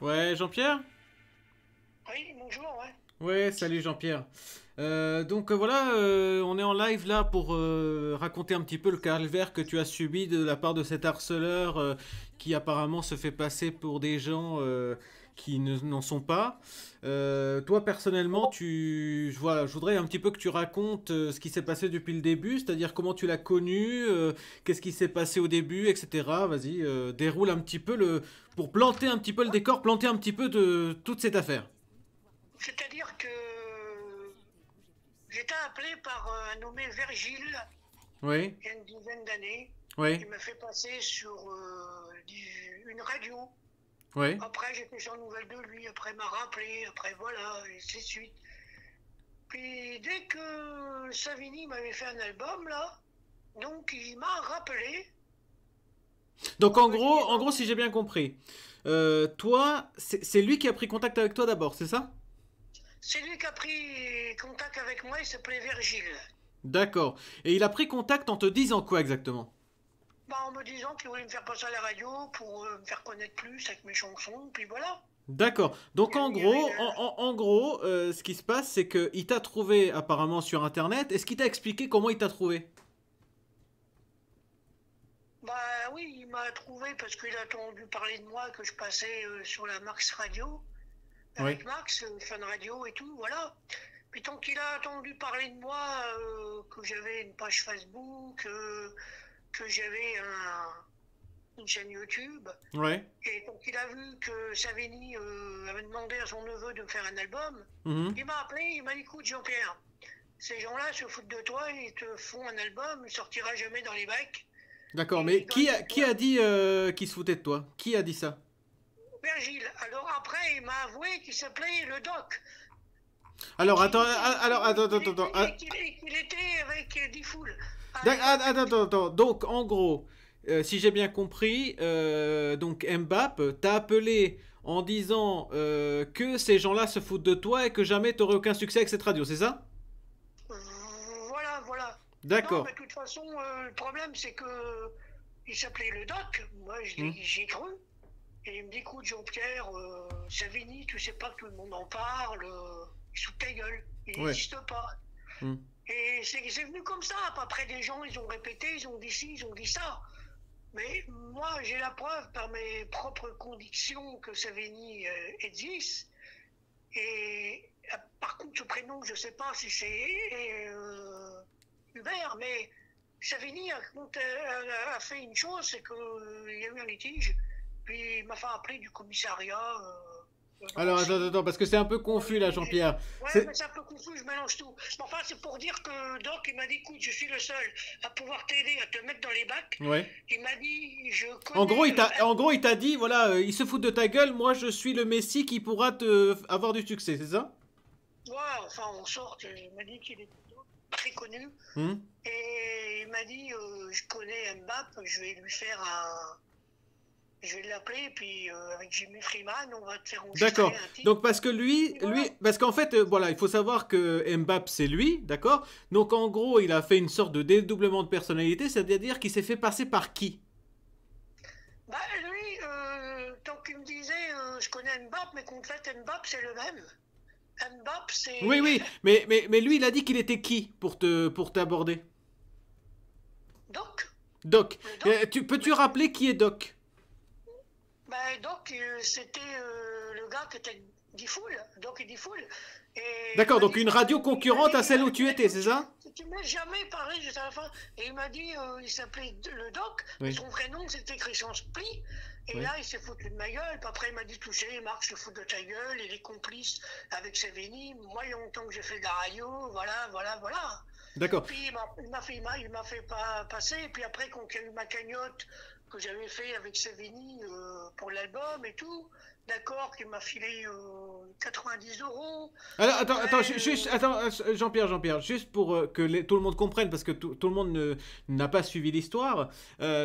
Ouais, Jean-Pierre? Oui, bonjour, ouais. Ouais, salut Jean-Pierre. Voilà, on est en live là pour raconter un petit peu le calvaire que tu as subi de la part de cet harceleur qui apparemment se fait passer pour des gens qui n'en sont pas. Toi personnellement, voilà, je voudrais un petit peu que tu racontes ce qui s'est passé depuis le début, c'est-à-dire comment tu l'as connu, qu'est-ce qui s'est passé au début, etc. Vas-y, déroule un petit peu pour planter un petit peu le décor, planter un petit peu de toute cette affaire. C'est-à-dire que j'étais appelé par un nommé Virgile Oui, il y a une dizaine d'années. oui, Il me fait passer sur une radio. oui. Après, j'étais sans nouvelles de lui. Après, il m'a rappelé. Après, voilà, et c'est suite. Puis, dès que Savini m'avait fait un album, là, donc il m'a rappelé Donc pour me dire, en gros, si j'ai bien compris, toi, c'est lui qui a pris contact avec toi d'abord, c'est ça? c'est lui qui a pris contact avec moi. Il s'appelait Virgile. D'accord. Et il a pris contact en te disant quoi exactement? Bah, en me disant qu'il voulait me faire passer à la radio pour me faire connaître plus avec mes chansons. Puis voilà. D'accord. Donc en Il y avait, gros, en gros, ce qui se passe, c'est qu'il t'a trouvé apparemment sur Internet. Est-ce qu'il t'a expliqué comment il t'a trouvé? bah oui, il m'a trouvé parce qu'il a entendu parler de moi que je passais sur la Max Radio, Oui. avec Max, Fun Radio et tout, voilà. Puis tant qu'il a entendu parler de moi, que j'avais une page Facebook, que j'avais une chaîne YouTube, Ouais. et donc il a vu que Savini avait demandé à son neveu de me faire un album, Mhm. il m'a appelé, il m'a dit, écoute Jean-Pierre, ces gens-là se foutent de toi, ils te font un album, il sortira jamais dans les bacs. D'accord. Et Mais il doit être qui a toi. dit qu'il se foutait de toi? Qui a dit ça? Virgile. Alors après, il m'a avoué qu'il s'appelait le Doc et Alors attends, alors attends, attends, attends. qu'il était avec Diffoul à l'époque. Attends. Donc, en gros, si j'ai bien compris, donc Mbappé t'a appelé en disant que ces gens-là se foutent de toi et que jamais t'aurais aucun succès avec cette radio, c'est ça? Voilà, voilà. Non, mais D'accord. de toute façon, le problème, c'est que il s'appelait le Doc. Moi, Hmm. j'y ai cru. Et il me dit, écoute, Jean-Pierre, Savini, tu sais pas que tout le monde en parle, il se fout de ta gueule. Il Ouais. n'existe pas. Hmm. Et c'est venu comme ça. Après, des gens, ils ont répété, ils ont dit ci, ils ont dit ça. Mais moi, j'ai la preuve par mes propres convictions que Savini existe. Et par contre, ce prénom, je ne sais pas si c'est Hubert, mais Savini a fait une chose, c'est qu'il y a eu un litige, puis il m'a fait appeler du commissariat de Alors Drancy. parce que c'est un peu confus là, Jean-Pierre. Ouais, mais C'est... c'est un peu confus, je mélange tout. Mais enfin, c'est pour dire que Doc, il m'a dit, écoute, je suis le seul à pouvoir t'aider à te mettre dans les bacs. Ouais. Il m'a dit, je connais En gros, il t'a dit, voilà, il se fout de ta gueule, moi je suis le Messi qui pourra te avoir du succès, c'est ça? ouais, enfin, on sort, il m'a dit qu'il était très connu. Hmm. Et il m'a dit, je connais Mbappé, je vais lui faire un. Je vais l'appeler, puis avec Jimmy Freeman, on va te faire enregistrer D'accord. un titre. Donc parce que Et voilà. parce qu'en fait, voilà, il faut savoir que Mbappé c'est lui, d'accord. Donc en gros, il a fait une sorte de dédoublement de personnalité, c'est-à-dire qu'il s'est fait passer par qui? Bah, lui, tant qu'il me disait, je connais Mbappé, mais qu'en fait, Mbappé, c'est le même. Mbappé, Oui, c'est. oui, mais lui, il a dit qu'il était qui pour t'aborder? Doc. Doc. Le Doc. Peux-tu rappeler qui est Doc? Bah, Doc, c'était le gars qui était Diffoul, Doc et Diffoul. Et il D'accord, m'a donc dit, une radio il m'a concurrente à dit, celle où tu étais, écoute, c'est ça? tu m'as jamais parlé jusqu'à la fin. Et il m'a dit, il s'appelait le Doc, mais Oui, son prénom c'était Christian Spli. Et oui. là, il s'est foutu de ma gueule. Puis après, il m'a dit, tu sais, Marc, je te fous de ta gueule. Il est complice avec Savini. Moi, il y a longtemps que j'ai fait de la radio. Voilà, voilà, voilà. D'accord. Puis il m'a fait pas passer. Et puis après, quand il y a eu ma cagnotte que j'avais fait avec Savini pour l'album et tout, d'accord, qu'il m'a filé 90 euros. Alors, Après, attends, Jean-Pierre, juste pour que tout le monde comprenne, parce que tout le monde n'a pas suivi l'histoire.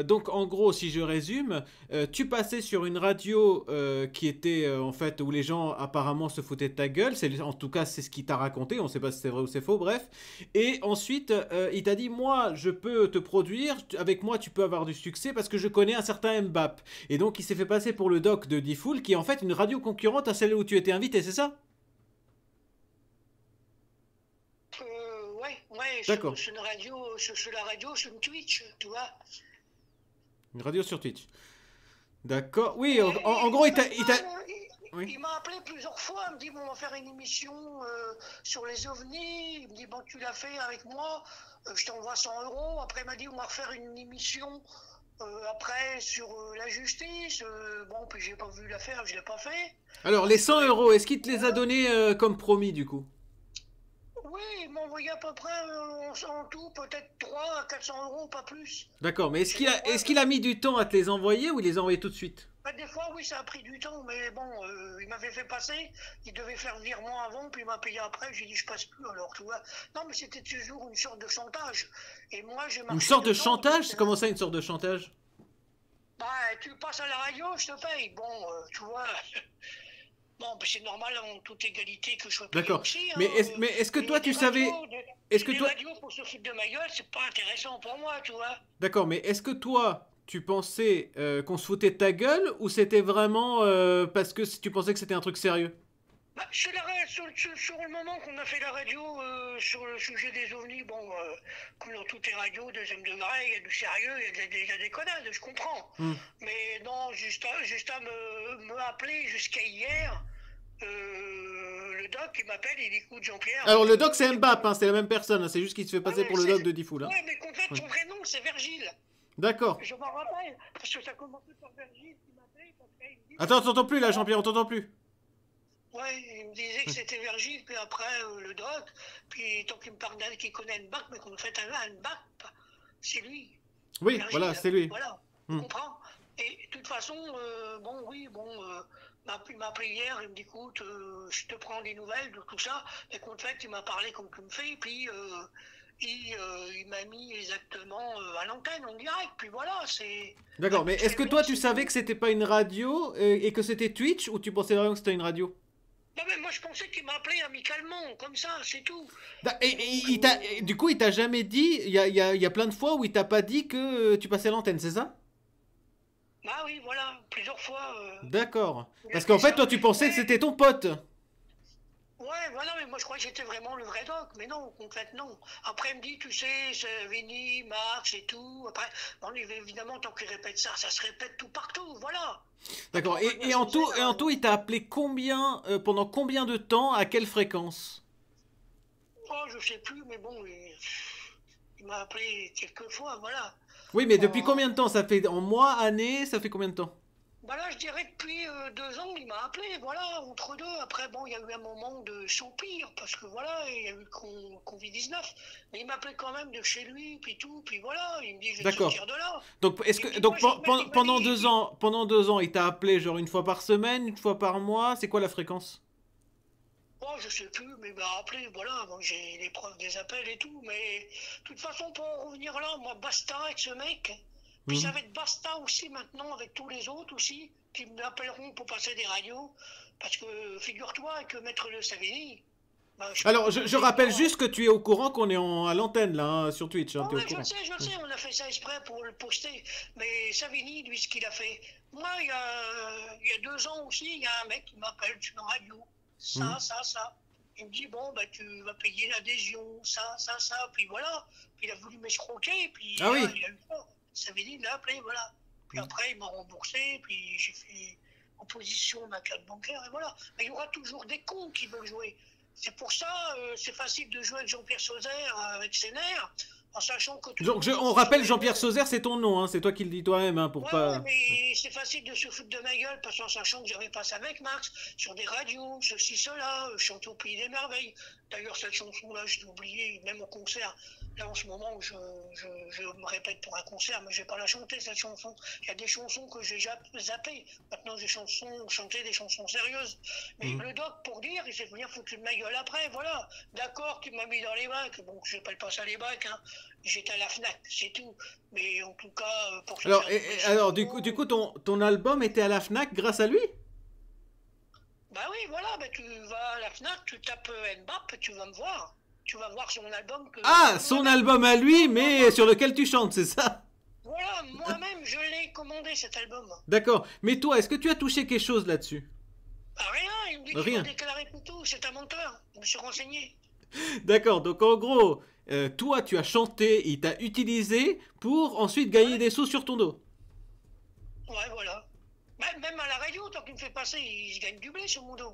Donc, en gros, si je résume, tu passais sur une radio qui était, en fait, où les gens apparemment se foutaient de ta gueule. En tout cas, c'est ce qu'il t'a raconté. On ne sait pas si c'est vrai ou c'est faux, bref. Et ensuite, il t'a dit, moi, je peux te produire. Avec moi, tu peux avoir du succès parce que je connais un certain Mbappé. Et donc, il s'est fait passer pour le doc de Diffoul, qui en fait fait une radio concurrente à celle où tu étais invité, c'est ça? Ouais, D'accord. sur une radio, sur la radio, sur une Twitch, tu vois. Une radio sur Twitch. D'accord. Oui, en Et gros, il passe mal, hein. Oui. Il m'a appelé plusieurs fois, il me dit, bon, on va faire une émission sur les ovnis. Il me dit, bon, tu l'as fait avec moi, je t'envoie 100 euros. Après, il m'a dit, on va refaire une émission après sur la justice. Bon, puis j'ai pas vu l'affaire, je l'ai pas fait. Alors, les 100 euros, est-ce qu'il te les a donnés comme promis, du coup? Oui, il m'a envoyé à peu près en tout, peut-être 3 à 400 euros, pas plus. D'accord, mais Je sais pas, est-ce qu'il a mis du temps à te les envoyer ou il les a envoyés tout de suite? bah, des fois, oui, ça a pris du temps, mais bon, il m'avait fait passer, il devait faire le virement avant, puis il m'a payé après, j'ai dit, je passe plus, alors, tu vois. Non, mais c'était toujours une sorte de chantage. Et moi, j'ai Une marché sorte de dedans, chantage? C'est donc, comment ça, une sorte de chantage? bah, tu passes à la radio, je te paye. Bon, tu vois, bon, bah, c'est normal en toute égalité que je sois payé D'accord. aussi, hein. Mais est-ce que Et toi, tu savais... Est-ce que des toi... radios pour se foutre de ma gueule, c'est pas intéressant pour moi, tu vois. D'accord, mais est-ce que toi, tu pensais qu'on se foutait de ta gueule ou c'était vraiment parce que tu pensais que c'était un truc sérieux? Bah, sur le moment qu'on a fait la radio sur le sujet des ovnis, bon, comme dans toutes les radios, deuxième degré, il y a du sérieux, il y a des connards, je comprends. Hmm. Mais non, juste à me appeler jusqu'à hier, le doc, il m'appelle, il écoute Jean-Pierre. Alors, le doc, c'est Mbappé, hein, c'est la même personne, hein, c'est juste qu'il se fait passer Ouais, pour le doc de Diffoul. Hein. ouais, mais en fait, Ouais. son vrai nom, c'est Virgile. D'accord. Je m'en rappelle, parce que ça commençait par Virgile qui m'appelait, parce qu'il me dit... Attends, on t'entend plus là, Jean-Pierre, on t'entend plus. Ouais, il me disait que c'était Virgile, puis après le doc, puis tant qu'il me parle d'un qui connaît une bac, mais qu'on fait un bac, c'est lui. Oui, Virgile, voilà, c'est lui. Voilà, tu comprends. Et de toute façon, il m'a appelé hier, il me dit, écoute, je te prends des nouvelles de tout ça, et qu'en fait, il m'a parlé comme tu me fais, puis il m'a mis exactement à l'antenne en direct, puis voilà, c'est... D'accord, mais est-ce que toi, tu savais que c'était pas une radio et que c'était Twitch ou tu pensais vraiment que c'était une radio? Non, mais moi, je pensais qu'il m'appelait amicalement, comme ça, c'est tout. Du coup, il t'a jamais dit, il y a plein de fois où il t'a pas dit que tu passais l'antenne, c'est ça? Ah oui, voilà, plusieurs fois. D'accord. il a Parce fait qu'en fait, ça. toi, tu pensais que c'était ton pote. Ouais, voilà, mais moi je crois que j'étais vraiment le vrai doc, mais non, en fait, non. Après, il me dit, tu sais, c'est Vinny, Max et tout. Après, bon, évidemment, tant qu'il répète ça, ça se répète tout partout, voilà. D'accord. Après, Et en tout, il t'a appelé combien, pendant combien de temps, à quelle fréquence? Oh, je sais plus, mais bon, il m'a appelé quelques fois, voilà. Oui, mais depuis Oh. combien de temps? Ça fait en mois, années, ça fait combien de temps? Bah là, je dirais que depuis 2 ans, il m'a appelé, voilà, entre deux. Après, bon, il y a eu un moment de soupir, parce que voilà, il y a eu le Covid-19. Mais il m'appelait quand même de chez lui, puis tout, puis voilà, il me dit, je vais te D'accord. sortir de là. Donc, est-ce Il me que dit, donc moi, il m'a pendant dit, 2 ans, il t'a appelé genre une fois par semaine, une fois par mois? C'est quoi la fréquence? oh, je sais plus, mais il m'a appelé, voilà, bon, j'ai les preuves des appels et tout, mais de toute façon, pour en revenir là, moi, basta avec ce mec. Puis ça va être basta aussi maintenant avec tous les autres aussi, qui m'appelleront pour passer des radios. Parce que figure-toi que Maître Le Savigny, bah, Alors, je rappelle juste que tu es au courant qu'on est à l'antenne là, hein, sur Twitch. Hein, oh, t'es au ouais, je courant. le sais, on a fait ça exprès pour le poster. Mais Savigny, lui, ce qu'il a fait. Moi, il y a 2 ans aussi, il y a un mec qui m'appelle sur une radio. Ça. Il me dit, bon, bah, tu vas payer l'adhésion, ça. Puis voilà. Puis il a voulu m'escroquer, puis Ah oui. il a eu peur. Savigny l'a appelé, voilà. Puis après, il m'a remboursé, puis j'ai fait opposition à ma carte bancaire, et voilà. Mais il y aura toujours des cons qui veulent jouer. C'est pour ça, c'est facile de jouer avec Jean-Pierre Sauzère, avec ses nerfs, en sachant que... Donc, on rappelle, Jean-Pierre Sauzère, c'est ton nom, hein, c'est toi qui le dis toi-même, hein, pour Ouais, pas... mais c'est facile de se foutre de ma gueule, parce qu'en sachant que j'avais passé avec Max, sur des radios, ceci, cela, chanter au Pays des Merveilles. D'ailleurs, cette chanson-là, je l'ai oubliée, même au concert. Là, en ce moment, je me répète pour un concert, mais je vais pas la chanter, cette chanson. Il y a des chansons que j'ai zappées. Maintenant, j'ai chanté des chansons sérieuses. Mais le doc, pour dire, il s'est venir foutre de ma gueule après, voilà. D'accord, tu m'as mis dans les bacs. Bon, je vais pas le passer à les bacs, hein. J'étais à la FNAC, c'est tout. Mais en tout cas, pour Alors, alors du coup ton album était à la Fnac grâce à lui? Bah oui, voilà, bah tu vas à la FNAC, tu tapes Mbappé, tu vas me voir. Tu vas voir son album que... Ah, son album à lui, mais sur lequel tu chantes, c'est ça? Voilà, moi-même, je l'ai commandé, cet album. D'accord. Mais toi, est-ce que tu as touché quelque chose là-dessus? lui qui m'a Rien. déclaré plus tôt, c'est un menteur. Je me suis renseigné. D'accord, donc en gros, toi tu as chanté, il t'a utilisé pour ensuite gagner Ouais, des sous sur ton dos. ouais, voilà. Même à la radio, tant qu'il me fait passer, il gagne du blé sur mon dos.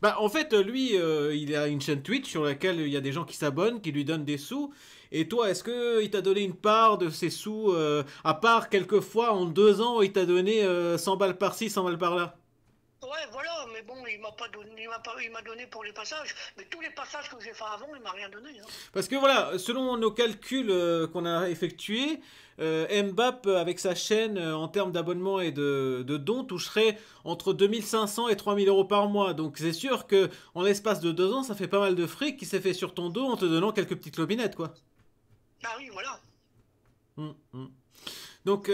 Bah en fait, lui, il a une chaîne Twitch sur laquelle il y a des gens qui s'abonnent, qui lui donnent des sous. Et toi, est-ce que il t'a donné une part de ces sous, à part quelquefois en 2 ans, il t'a donné 100 balles par-ci, 100 balles par-là? Ouais, voilà, mais bon, il m'a pas donné, il m'a donné pour les passages. Mais tous les passages que j'ai fait avant, il m'a rien donné, hein. Parce que voilà, selon nos calculs qu'on a effectués, Mbapp, avec sa chaîne, en termes d'abonnement et de dons, toucherait entre 2500 et 3000 euros par mois. Donc c'est sûr que en l'espace de 2 ans, ça fait pas mal de fric qui s'est fait sur ton dos en te donnant quelques petites clopinettes, quoi. Ah oui, voilà. Hum, hum. Donc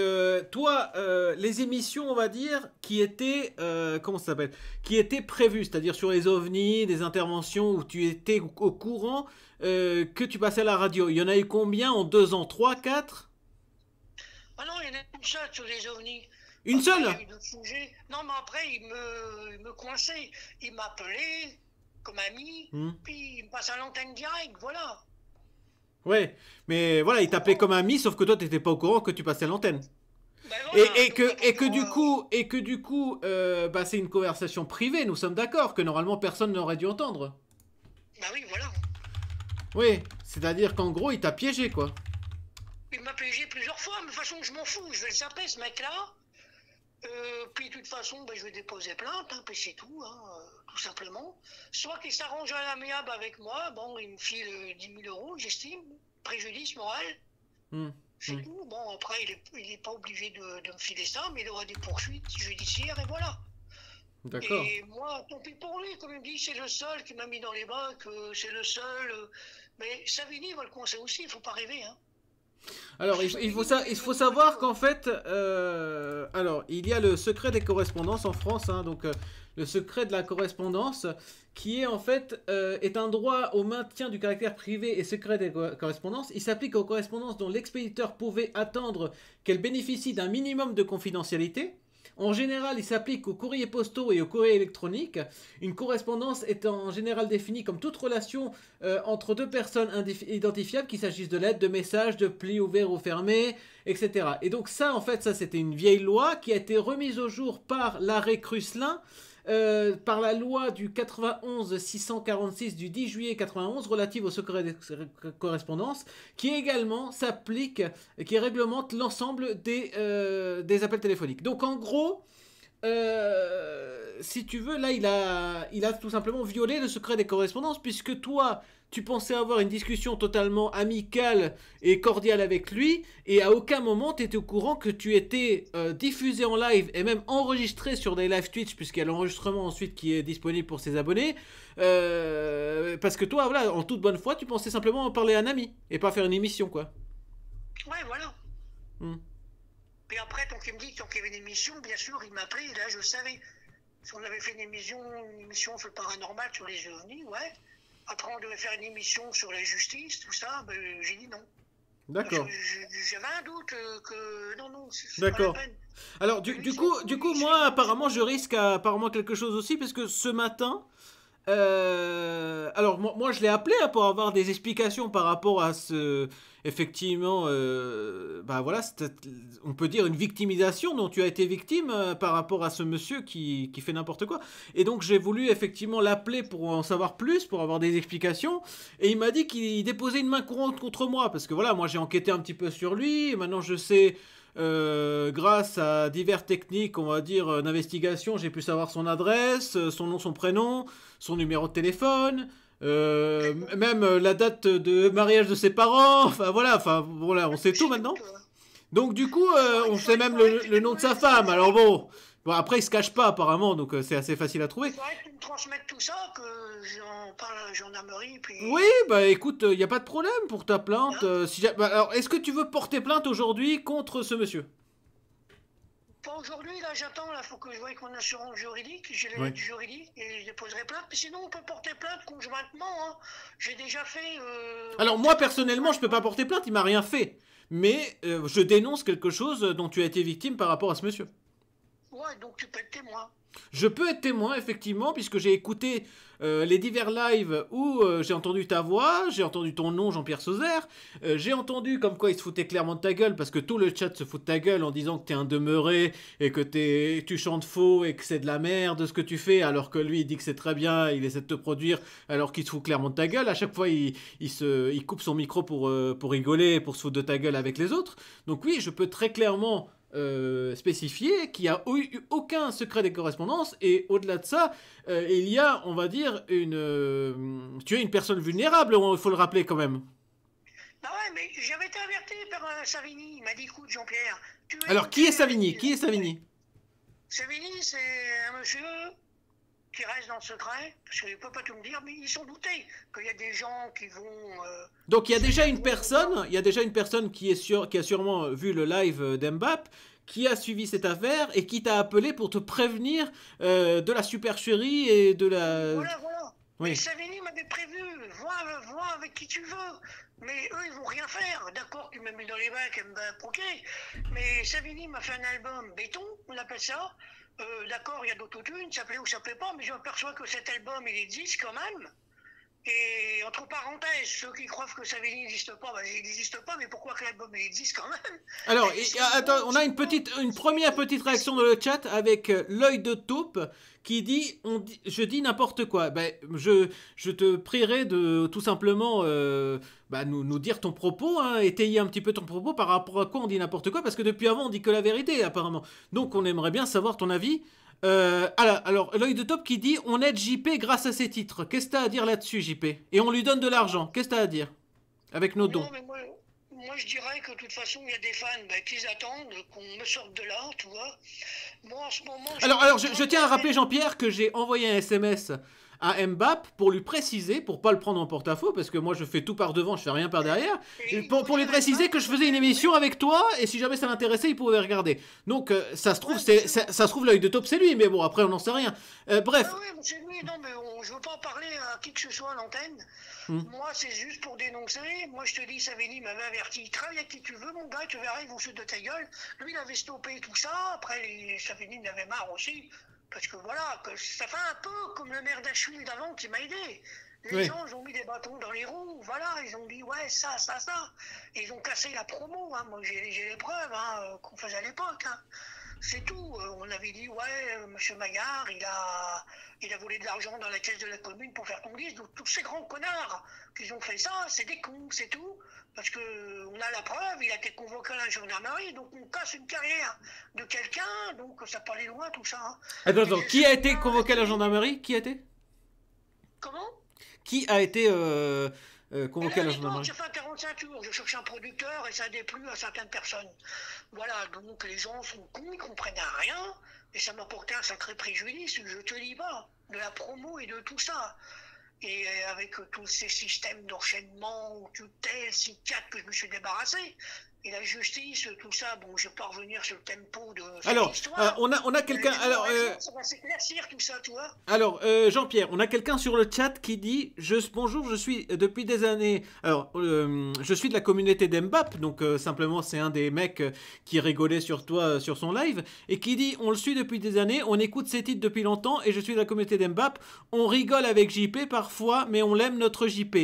toi, les émissions, on va dire, qui étaient, comment ça s'appelle, qui étaient prévues, c'est-à-dire sur les ovnis, des interventions où tu étais au courant que tu passais à la radio. Il y en a eu combien en 2 ans? Trois, quatre? Ah non, il y en a une seule sur les ovnis. Une Après, il y seule? a eu d'autres sujets. Non, mais après, il me coinçait. Il m'appelait comme ami, Hmm. puis il me passe à l'antenne directe, voilà. Ouais, mais voilà, il t'appelait comme ami, sauf que toi, t'étais pas au courant que tu passais à l'antenne. Ben voilà, donc Et que pour, du coup, bah, c'est une conversation privée, nous sommes d'accord, que normalement personne n'aurait dû entendre. ben oui, voilà. Oui, c'est-à-dire qu'en gros, il t'a piégé, quoi. Il m'a piégé plusieurs fois, mais de toute façon, je m'en fous. Je vais le zapper, ce mec-là. Puis de toute façon, ben, je vais déposer plainte, hein, puis c'est tout, hein, tout simplement. Soit qu'il s'arrange à l'amiable avec moi, bon, il me file 10 000 euros, j'estime, préjudice moral, Hmm, c'est hmm. tout. Bon, après, il est pas obligé de me filer ça, mais il aura des poursuites judiciaires, et voilà. D'accord. Et moi, tant pis pour lui, comme il me dit, c'est le seul qui m'a mis dans les bacs, c'est le seul. Mais Savini va le coincer aussi, il faut pas rêver, hein. Alors, il faut savoir qu'en fait, alors, il y a le secret des correspondances en France, hein, donc le secret de la correspondance, qui est en fait est un droit au maintien du caractère privé et secret des correspondances. Il s'applique aux correspondances dont l'expéditeur pouvait attendre qu'elles bénéficient d'un minimum de confidentialité. En général, il s'applique aux courriers postaux et aux courriers électroniques. Une correspondance est en général définie comme toute relation entre deux personnes identifiables, qu'il s'agisse de lettres, de messages, de plis ouverts ou fermés, etc. Et donc ça, en fait, ça c'était une vieille loi qui a été remise au jour par l'arrêt Crucelin, par la loi du 91-646 du 10 juillet 91 relative au secret des correspondances, qui également s'applique, qui réglemente l'ensemble des appels téléphoniques. Donc en gros, si tu veux, là, il a tout simplement violé le secret des correspondances, puisque toi, tu pensais avoir une discussion totalement amicale et cordiale avec lui, et à aucun moment tu étais au courant que tu étais diffusé en live et même enregistré sur des live Twitch, puisqu'il y a l'enregistrement ensuite qui est disponible pour ses abonnés. Parce que toi, voilà, en toute bonne foi, tu pensais simplement en parler à un ami et pas faire une émission, quoi. Ouais, voilà. Hmm. Puis après, tant qu'il me dit, tant qu'il y avait une émission, bien sûr, il m'a pris, et là, je savais. Si on avait fait une émission sur le paranormal, sur les ovnis, ouais. Après, on devait faire une émission sur la justice, tout ça, ben, j'ai dit non. D'accord. J'avais un doute que non, non, c'est pas la D'accord. peine. Alors, Lui, du coup, moi, apparemment, je risque apparemment quelque chose aussi, parce que ce matin, alors moi, je l'ai appelé hein, pour avoir des explications par rapport à ce, effectivement, bah voilà, on peut dire une victimisation dont tu as été victime par rapport à ce monsieur qui fait n'importe quoi. Et donc j'ai voulu effectivement l'appeler pour en savoir plus, pour avoir des explications. Et il m'a dit qu'il déposait une main courante contre moi, parce que voilà, moi j'ai enquêté un petit peu sur lui, et maintenant je sais. Grâce à diverses techniques, on va dire, d'investigation, j'ai pu savoir son adresse, son nom, son prénom, son numéro de téléphone, même la date de mariage de ses parents. Enfin voilà, on sait tout C'est maintenant. tout, hein. Donc du coup, on sait Il même faudrait que tu le nom de sa femme. Alors bon, après il se cache pas apparemment, donc c'est assez facile à trouver. il faudrait que tu me transmettes tout ça, que j'en parle à la gendarmerie, Oui, puis. bah écoute, il y a pas de problème pour ta plainte. Hein. Bah, alors, est-ce que tu veux porter plainte aujourd'hui contre ce monsieur? Pas aujourd'hui, là, j'attends, là, faut que je voie avec mon assurance juridique, j'ai les Oui. lettres juridiques et je déposerai plainte. Mais sinon, on peut porter plainte conjointement, hein. J'ai déjà fait. Alors Porter moi plainte personnellement, je peux pas conjointement. porter plainte, il m'a rien fait. Mais je dénonce quelque chose dont tu as été victime par rapport à ce monsieur. Ouais, donc tu peux être témoin. Je peux être témoin, effectivement, puisque j'ai écouté les divers lives où j'ai entendu ta voix, j'ai entendu ton nom, Jean-Pierre Sauzère, j'ai entendu comme quoi il se foutait clairement de ta gueule, parce que tout le chat se fout de ta gueule en disant que t'es un demeuré, et que tu chantes faux, et que c'est de la merde ce que tu fais, alors que lui il dit que c'est très bien, il essaie de te produire, alors qu'il se fout clairement de ta gueule. À chaque fois, il coupe son micro pour rigoler, pour se foutre de ta gueule avec les autres. Donc oui, je peux très clairement spécifié qu'il n'y a eu aucun secret des correspondances et au-delà de ça, il y a, on va dire, tu es une personne vulnérable, il faut le rappeler quand même. Ah ouais, mais j'avais été averti par Savini. Il m'a dit, écoute, Jean-Pierre, tu es Alors, qui est écouté Savigny? avec... Qui est Savigny? Savini, c'est un monsieur qui reste dans le secret, parce qu'il ne peut pas tout me dire, mais ils sont doutés qu'il y a des gens qui vont... Donc il y a déjà une personne, qui a sûrement vu le live d'Mbap, qui a suivi cette affaire et qui t'a appelé pour te prévenir de la supercherie et de la... Voilà, voilà. Oui. Mais Savini m'avait prévu, vois avec qui tu veux. Mais eux, ils vont rien faire. D'accord, tu m'as mis dans les bacs, ok. Mais Savini m'a fait un album béton, on appelle ça. D'accord, il y a d'autotune, ça plaît ou ça plaît pas, mais je m'aperçois que cet album, il existe quand même. Et entre parenthèses, ceux qui croient que Savini n'existe pas, ben, il n'existe pas, mais pourquoi que l'album il existe quand même? Alors, attends, on a une première petite réaction dans le chat avec l'œil de taupe qui dit, je dis n'importe quoi. Ben, je te prierai de tout simplement nous dire ton propos, hein, étayer un petit peu ton propos par rapport à quoi on dit n'importe quoi, parce que depuis avant on dit que la vérité apparemment. Donc on aimerait bien savoir ton avis. Alors, l'œil de top qui dit on aide JP grâce à ses titres. Qu'est-ce que t'as à dire là-dessus, JP? Et on lui donne de l'argent. Qu'est-ce que t'as à dire avec nos dons? Non, mais moi, je dirais que de toute façon, il y a des fans qui attendent qu'on me sorte de là, tu vois. Moi, en ce moment... Alors je tiens à rappeler, Jean-Pierre, que j'ai envoyé un SMS à Mbap pour lui préciser, pour pas le prendre en porte-à-faux, parce que moi je fais tout par devant, je fais rien par derrière, et pour lui préciser que je faisais une émission avec toi, et si jamais ça l'intéressait, il pouvait regarder. Donc ça se trouve, ça se trouve l'œil de taupe c'est lui, mais bon, après on n'en sait rien. Bref. Ah oui, c'est lui, non, mais je veux pas en parler à qui que ce soit à l'antenne. Moi, c'est juste pour dénoncer. Moi, je te dis, Savini m'avait averti. Travaille avec qui tu veux, mon gars, tu verras, ils vont se de ta gueule. Lui, il avait stoppé tout ça. Après, Savini en avait marre aussi. Parce que voilà, que ça fait un peu comme le maire d'Acheville d'avant qui m'a aidé. Les gens, ils ont mis des bâtons dans les roues. Voilà, ils ont dit, ouais, ça. Et ils ont cassé la promo. Hein. Moi, j'ai les preuves qu'on faisait à l'époque. Hein. C'est tout. On avait dit, ouais, monsieur Maillard, il a volé de l'argent dans la caisse de la commune pour faire ton disque. Donc, tous ces grands connards qui ont fait ça, c'est des cons, c'est tout. Parce que on a la preuve, il a été convoqué à la gendarmerie, donc on casse une carrière de quelqu'un, donc ça peut aller loin, tout ça. Hein. Attends, qui a été convoqué à la gendarmerie? Qui a été? Comment? Qui a été convoqué à la gendarmerie? J'ai fait 45 tours, je cherchais un producteur et ça a déplu à certaines personnes. Voilà, donc les gens sont cons, ils comprennent rien, et ça m'a porté un sacré préjudice, je te dis pas, de la promo et de tout ça. Et avec tous ces systèmes d'enchaînement, où tu tel, si quatre que je me suis débarrassé, et la justice, tout ça, bon, je vais pas revenir sur le tempo de cette histoire. On a quelqu'un... ça va s'éclaircir tout ça, tu vois. Alors, Jean-Pierre, on a quelqu'un sur le chat qui dit bonjour, je suis depuis des années... Alors, je suis de la communauté d'Mbap, donc simplement c'est un des mecs qui rigolait sur toi, sur son live, et qui dit, on le suit depuis des années, on écoute ses titres depuis longtemps, et je suis de la communauté d'Mbap, on rigole avec JP parfois, mais on l'aime notre JP.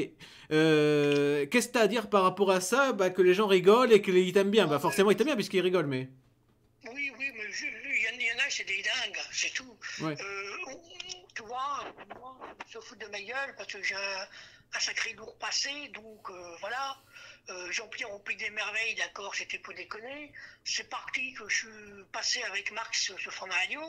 Qu'est-ce que t'as à dire par rapport à ça, que les gens rigolent et qu'ils t'aiment bien? Forcément ils t'aiment bien puisqu'ils rigolent, mais... Oui, mais il y en a, c'est des dingues, c'est tout. Ouais. Tu vois, moi, on se fout de ma gueule parce que j'ai un sacré lourd passé, donc voilà. Jean-Pierre au Pays des Merveilles, d'accord, c'était pour déconner. C'est parti que je suis passé avec Max sur France Radio.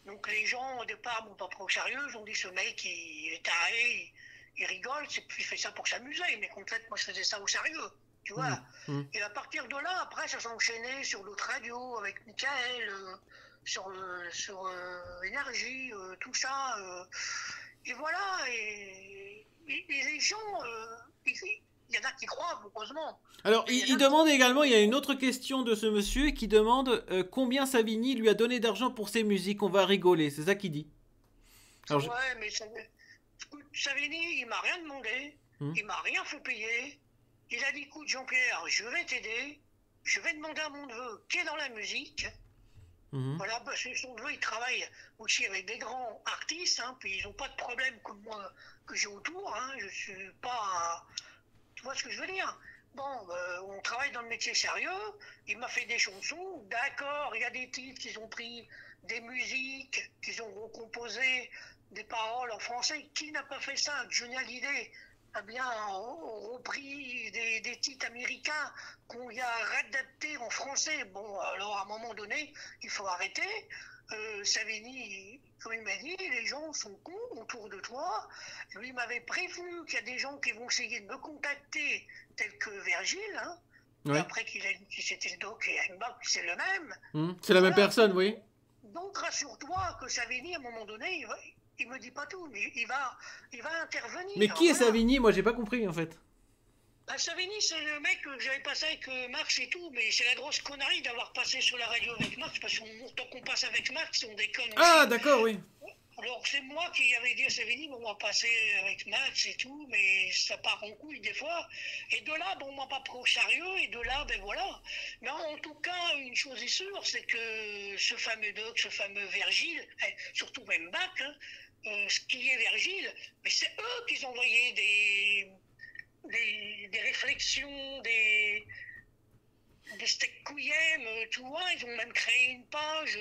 Donc les gens, au départ, m'ont pas pris au sérieux. Ils ont dit, ce mec, il est taré, il rigole, il fait ça pour s'amuser. Mais concrètement, moi, je faisais ça au sérieux. Tu vois. Et à partir de là, après, ça s'est enchaîné sur d'autres radios avec Michael, sur Énergie, tout ça. Et voilà. Et les gens, il y en a qui croient, heureusement. Alors, il demande également, il y a une autre question de ce monsieur qui demande combien Savini lui a donné d'argent pour ses musiques. On va rigoler, c'est ça qu'il dit. Alors, ouais, mais Savini, il m'a rien demandé, il m'a rien fait payer. Il a dit, écoute Jean-Pierre, je vais t'aider, je vais demander à mon neveu qui est dans la musique, Mhm. Voilà, parce que son deux, ils travaillent aussi avec des grands artistes, hein, puis ils n'ont pas de problème comme moi que j'ai autour. Hein, je suis pas. Tu vois ce que je veux dire? Bon, on travaille dans le métier sérieux. Il m'a fait des chansons. D'accord, il y a des titres qu'ils ont pris, des musiques qu'ils ont recomposées, des paroles en français. Qui n'a pas fait ça? Johnny Hallyday a bien repris des titres américains qu'on y a réadaptés en français. Bon, alors à un moment donné, il faut arrêter. Savini, comme il m'a dit, les gens sont cons autour de toi. Lui m'avait prévenu qu'il y a des gens qui vont essayer de me contacter, tels que Virgile, hein, et Ouais. après qu'il a dit que c'était le doc et Mbap, c'est le même. Mhm. C'est la même Voilà. personne, oui. Donc rassure-toi que Savini, à un moment donné, il me dit pas tout, mais il va Mais intervenir. qui est Voilà. Savigny? Moi, j'ai pas compris en fait. Bah, Savini, c'est le mec que j'avais passé avec Max et tout, mais c'est la grosse connerie d'avoir passé sur la radio avec Max, parce que tant qu'on passe avec Max, on déconne Ah, aussi. d'accord, oui. Alors c'est moi qui avais dit à Savini, bon, on va passer avec Max et tout, mais ça part en couille des fois. Et de là, bon, on m'a pas pris au sérieux, et de là, ben voilà. Mais en tout cas, une chose est sûre, c'est que ce fameux doc, ce fameux Virgile, surtout même Bach, hein, ce qui est Virgile, mais c'est eux qui ont envoyé des réflexions, des steaks couillem, tu vois, ils ont même créé une page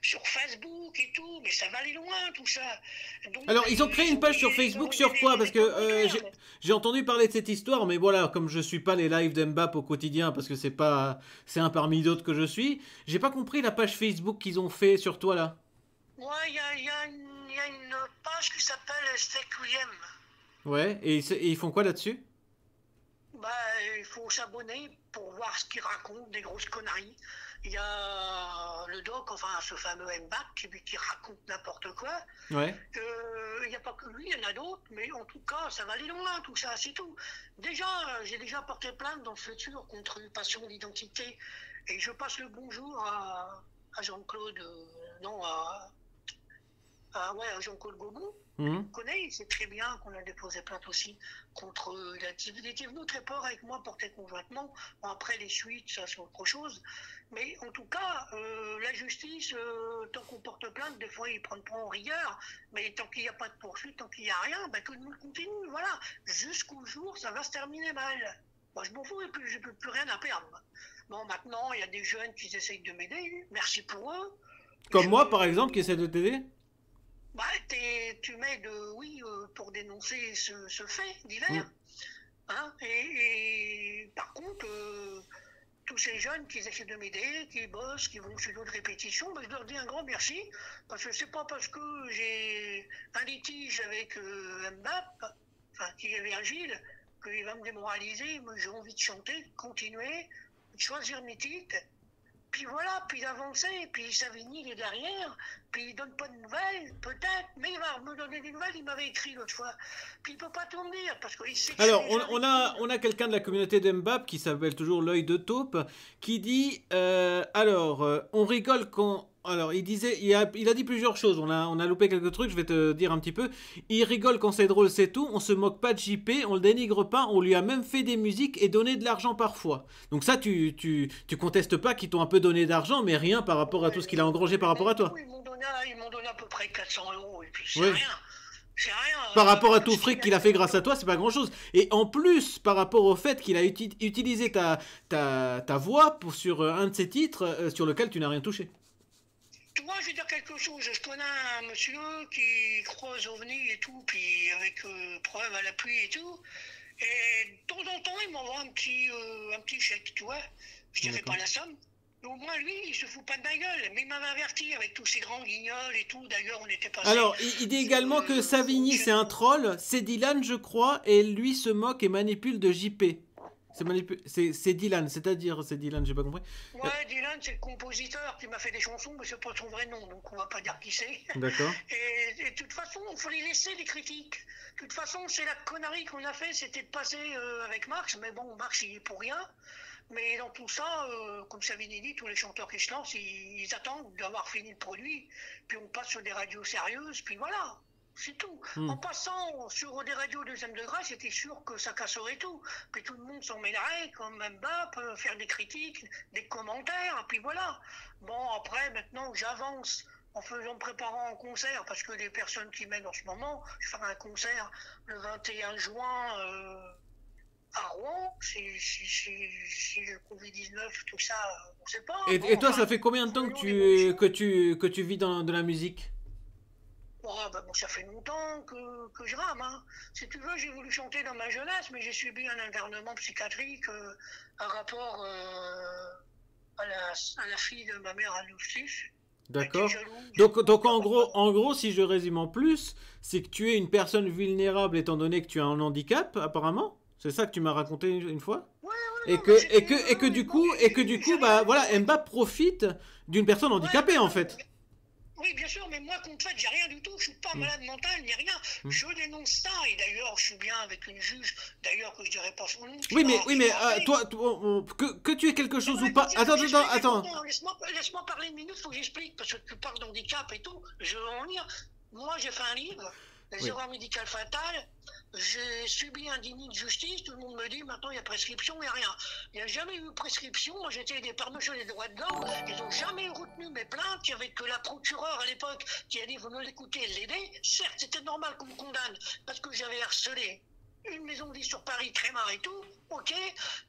sur Facebook et tout, mais ça va aller loin tout ça. Donc Alors, ils ont créé une page sur ils ont Facebook envoyé sur quoi? Parce des que commentaires. j'ai entendu parler de cette histoire, mais voilà, comme je suis pas les lives d'Mbappé au quotidien, parce que c'est pas, c'est un parmi d'autres que je suis, j'ai pas compris la page Facebook qu'ils ont fait sur toi là. Moi, il y a une page qui s'appelle steak couillem. Ouais, et ils font quoi là-dessus? Bah, il faut s'abonner pour voir ce qu'il raconte, des grosses conneries. Il y a le doc, enfin ce fameux Mbac, qui raconte n'importe quoi. Ouais. Il n'y a pas que lui, il y en a d'autres, mais en tout cas, ça va aller loin, tout ça, c'est tout. Déjà, j'ai déjà porté plainte dans le futur contre une passion d'identité. Et je passe le bonjour à Jean-Claude, non, ouais, à Jean-Claude Gobon. Il Mhm. me connaît, il sait très bien qu'on a déposé plainte aussi contre. Il était venu très fort avec moi, porté conjointement. Bon, après, les suites, ça, c'est autre chose. Mais en tout cas, la justice, tant qu'on porte plainte, des fois, ils ne prennent pas en rigueur. Mais tant qu'il n'y a pas de poursuite, tant qu'il n'y a rien, ben, tout le monde continue. Voilà. Jusqu'au jour, ça va se terminer mal. Moi, je m'en fous et puis je n'ai plus rien à perdre. Bon, maintenant, il y a des jeunes qui essayent de m'aider. Merci pour eux. Comme Je, moi, par exemple, qui essaie de t'aider? bah, tu m'aides, oui, pour dénoncer ce fait divers. Mhm. Hein, par contre, tous ces jeunes qui essaient de m'aider, qui bossent, qui vont sur d'autres répétitions, bah, je leur dis un grand merci. Parce que c'est pas parce que j'ai un litige avec Mbappé, enfin, qui est Virgile, qu'il va me démoraliser. Moi, j'ai envie de chanter, de continuer, de choisir mes titres. Puis voilà, puis d'avancer, puis Savigny il est derrière, puis il donne pas de nouvelles, peut-être, mais il va me donner des nouvelles, il m'avait écrit l'autre fois. Puis il peut pas tout me dire, parce qu'il sait que je suis Alors, déjà victime. on a quelqu'un de la communauté d'Mbappé qui s'appelle toujours l'œil de taupe, qui dit on rigole quand. Alors, il a dit plusieurs choses. On a loupé quelques trucs. Je vais te dire un petit peu. Il rigole quand c'est drôle, c'est tout. On se moque pas de JP, on le dénigre pas. On lui a même fait des musiques et donné de l'argent parfois. Donc ça, tu contestes pas qu'ils t'ont un peu donné d'argent, mais rien par rapport à tout Ouais, ce qu'il a engrangé par rapport à toi. ils m'ont donné à peu près 400 euros, et puis c'est Oui. rien. C'est rien, Par rapport à avec tout tout ce fric qu'il a qu'il a fait fait. grâce à toi, c'est pas grand chose. Et en plus, par rapport au fait qu'il a utilisé ta voix sur un de ses titres sur lequel tu n'as rien touché. Tu vois, je vais dire quelque chose. Je connais un monsieur qui croit aux ovnis et tout, puis avec preuve à l'appui et tout. Et de temps en temps, il m'envoie un petit chèque, tu vois. Je dirais D'accord. pas la somme. Mais au moins, lui, il se fout pas de ma gueule. Mais il m'avait averti avec tous ces grands guignols et tout. D'ailleurs, on était passé Alors, il dit sur également que une Savigny, c'est chaîne. un troll. C'est Dylan, je crois, et lui se moque et manipule de JP. C'est Dylan, c'est-à-dire, c'est Dylan, j'ai pas compris. Euh, Ouais, Dylan, c'est le compositeur qui m'a fait des chansons, mais c'est pas son vrai nom, donc on va pas dire qui c'est. D'accord. Et de toute façon, il faut les laisser, les critiques. De toute façon, c'est la connerie qu'on a fait, c'était de passer avec Marx, mais bon, Marx, il est pour rien. Mais dans tout ça, comme Savini dit, tous les chanteurs qui se lancent, ils attendent d'avoir fini le produit, puis on passe sur des radios sérieuses, puis voilà. C'est tout. En Hmm. passant sur des radios deuxième degré, c'était sûr que ça casserait tout. Puis tout le monde s'en mêlerait, comme Mbappé, faire des critiques, des commentaires, puis voilà. Bon, après, ben, Non, j'avance en faisant, préparant un concert, parce que les personnes qui m'aident en ce moment, je ferai un concert le 21 juin à Rouen, si le Covid-19, tout ça, on ne sait pas. Bon, Et toi, enfin, ça fait combien de temps voyons l'évolution. que tu vis dans de la musique? Oh, bah, bon, ça fait longtemps que je rame. Hein. Si tu veux, j'ai voulu chanter dans ma jeunesse, mais j'ai subi un internement psychiatrique, un rapport à la fille de ma mère adoptive. Elle était D'accord. jalouse, du coup, Donc en gros, si je résume en plus, c'est que tu es une personne vulnérable étant donné que tu as un handicap, apparemment. C'est ça que tu m'as raconté une fois? ouais, ouais, non, mais c'était. Ouais, bon, Et que du j'ai coup, rien bah eu. voilà, Mba profite d'une personne Ouais, handicapée en fait. oui, bien sûr, mais moi, contre fait, j'ai rien du tout. Je suis pas Hmm, malade mental, ni rien. hmm. Je dénonce ça. Et d'ailleurs, je suis bien avec une juge, d'ailleurs, que je dirais pas son nom, Oui, qui mais m'a appelé. que tu aies quelque Non, chose ou mais pas. faut que j'explique, Attends. pourtant, laisse-moi parler une minute, faut que j'explique, parce que tu parles d'handicap et tout, je veux en lire. Moi, j'ai fait un livre, Les Oui. erreurs médicales fatales, j'ai subi un déni de justice, tout le monde me dit, maintenant il y a prescription, il n'y a rien. Il n'y a jamais eu prescription, moi j'étais aidé par monsieur les droits de l'homme, ils n'ont jamais retenu mes plaintes, il n'y avait que la procureure à l'époque qui a dit, vous me l'écoutez, l'aider. Certes, c'était normal qu'on me condamne, parce que j'avais harcelé une maison de vie sur Paris, Crémar et tout, ok,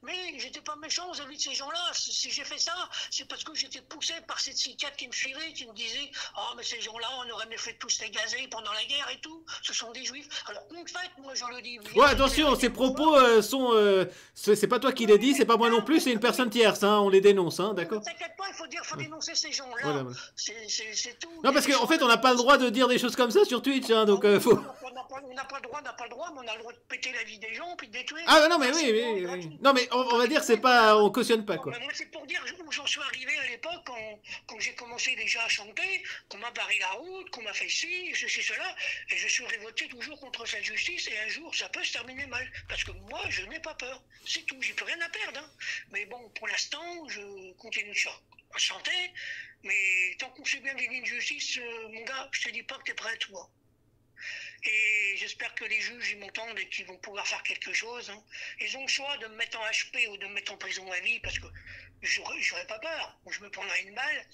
mais j'étais pas méchant vis-à-vis de ces gens-là. Si j'ai fait ça, c'est parce que j'étais poussé par cette psychiatre qui me suivait, qui me disait, oh, mais ces gens-là, on aurait mieux fait tous les gazer pendant la guerre et tout, ce sont des juifs. Alors, en fait, moi, je le dis Ouais, bien et clair attention, et ces bien propos fort. sont. C'est pas toi qui les Oui, dis, c'est mais pas moi non non, plus, c'est une personne tierce, hein, on les dénonce, hein, oui, mais d'accord? t'inquiète pas, faut Ouais. dénoncer ces Voilà, gens-là. voilà. C'est tout. Non, Il y a parce des qu'en gens fait, on de n'a pas le droit de dire des choses comme ça sur Twitch, hein, ah donc oui, faut. on n'a pas le droit, mais on a le droit de péter la vie des gens, puis de détruire, Ah, bah non, mais facilement et oui. gratuit. Non, mais Donc, on va dire, c'est oui, voilà. pas. On cautionne pas, Non, quoi. mais moi, c'est pour dire où j'en suis arrivé à l'époque, quand j'ai commencé déjà à chanter, qu'on m'a barré la route, qu'on m'a fait ci, ceci, cela, et je suis révolté toujours contre cette justice, et un jour, ça peut se terminer mal. Parce que moi, je n'ai pas peur. C'est tout, j'ai plus rien à perdre. Hein. Mais bon, pour l'instant, je continue à chanter, mais tant qu'on sait bien des lignes de justice, mon gars, je te dis pas que t'es prêt à tout. Hein. Et j'espère que les juges ils m'entendent et qu'ils vont pouvoir faire quelque chose. Hein. Ils ont le choix de me mettre en HP ou de me mettre en prison à vie parce que j'aurais pas peur. Ou je me prendrai une balle.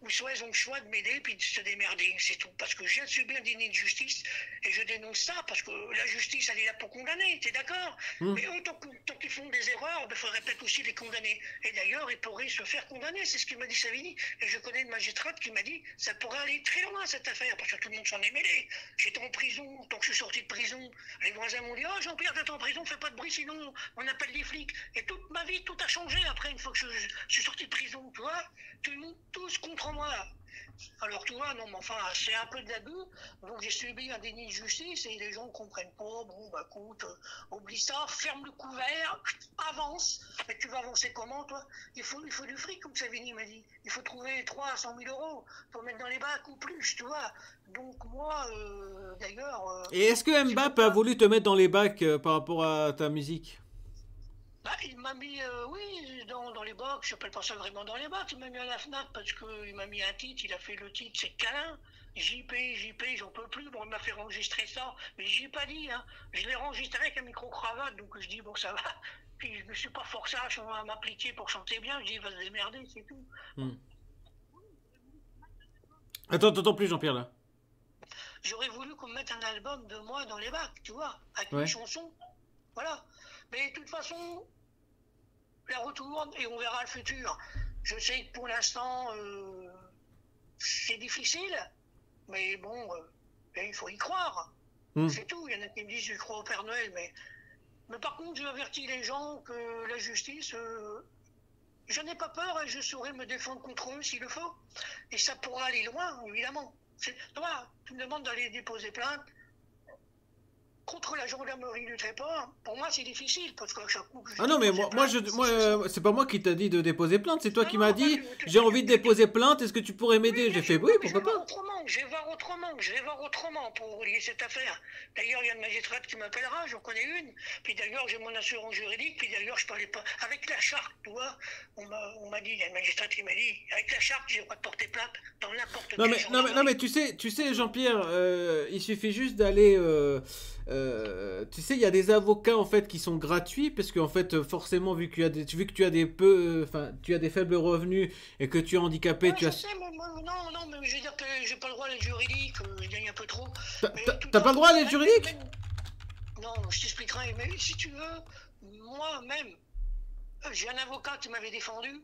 Ou soit ils ont le choix de m'aider puis de se démerder. C'est tout. Parce que je viens de subir un déni de justice et je dénonce ça parce que la justice elle est là pour condamner. T'es d'accord? Hmm. Mais eux, tant qu'ils font des erreurs, il faudrait peut-être aussi les condamner. Et d'ailleurs, ils pourraient se faire condamner. C'est ce que m'a dit Savini. Et je connais une magistrate qui m'a dit ça pourrait aller très loin cette affaire parce que tout le monde s'en est mêlé. J'étais en prison, tant que je suis sorti de prison, les voisins m'ont dit oh Jean-Pierre, t'es en prison, fais pas de bruit, sinon on appelle les flics. Et toute ma vie, tout a changé après, une fois que je suis sorti de prison, tu vois. Tout le monde, tous contre moi. Alors, tu vois, non, mais enfin, c'est un peu de l'abus. Donc, j'ai subi un déni de justice et les gens ne comprennent pas. Bon, bah, écoute, oublie ça, ferme le couvert, avance. Mais tu vas avancer comment, toi? Il faut du fric, comme Savini m'a dit. Il faut trouver 3 à 100 000 euros pour mettre dans les bacs ou plus, tu vois. Donc, moi, d'ailleurs, Et est-ce que c'est pour Mbappé a ça. voulu te mettre dans les bacs par rapport à ta musique? Bah, il m'a mis, oui, dans les box, j'appelle pas ça vraiment dans les box, il m'a mis à la FNAC parce qu'il m'a mis un titre, il a fait le titre, c'est câlin. JP, j'en peux plus, bon, il m'a fait enregistrer ça, mais j'y ai pas dit, hein. Je l'ai enregistré avec un micro-cravate, donc je dis, bon, ça va. Puis je me suis pas forcé à m'appliquer pour chanter bien, je dis, il va se démerder, c'est tout. Hmm. Attends, t'entends plus, Jean-Pierre, là. J'aurais voulu qu'on me mette un album de moi dans les bacs, tu vois, avec mes Ouais. chansons, voilà. Mais de toute façon, la retourne et on verra le futur. Je sais que pour l'instant, c'est difficile, mais bon, il faut y croire. Hmm. C'est tout. Il y en a qui me disent je crois au Père Noël, mais par contre, je avertis les gens que la justice, je n'ai pas peur et je saurai me défendre contre eux s'il le faut. Et ça pourra aller loin, évidemment. Toi, tu me demandes d'aller déposer plainte contre la gendarmerie du Tréport. Pour moi, c'est difficile parce qu'à chaque coup que je Ah non, mais dépose plainte, c'est pas moi qui t'a dit de déposer plainte, c'est toi non, qui m'as non, dit j'ai envie de déposer plainte, est-ce que tu pourrais oui, m'aider? bien J'ai fait sûr, oui, non, mais pourquoi pas? je vais voir autrement pour relier cette affaire. D'ailleurs, il y a une magistrate qui m'appellera, j'en connais une. Puis d'ailleurs, j'ai mon assurance juridique, puis d'ailleurs, je parlais pas. Avec la charte, tu vois, on m'a dit, il y a une magistrate qui m'a dit, avec la charte, j'ai le droit de porter plainte dans n'importe quelle Non, gendarmerie. mais tu sais, Jean-Pierre, il suffit juste d'aller. Tu sais, il y a des avocats en fait qui sont gratuits parce qu'en fait, forcément, vu que tu as des peu, enfin, tu as des faibles revenus et que tu es handicapé, Ouais, tu je as. sais, mais non, non, mais je veux dire que j'ai pas le droit à l'aide juridique, je gagne un peu trop. T'as pas le droit à l'aide juridique? Non, je t'expliquerai, mais si tu veux, moi-même, j'ai un avocat qui m'avait défendu,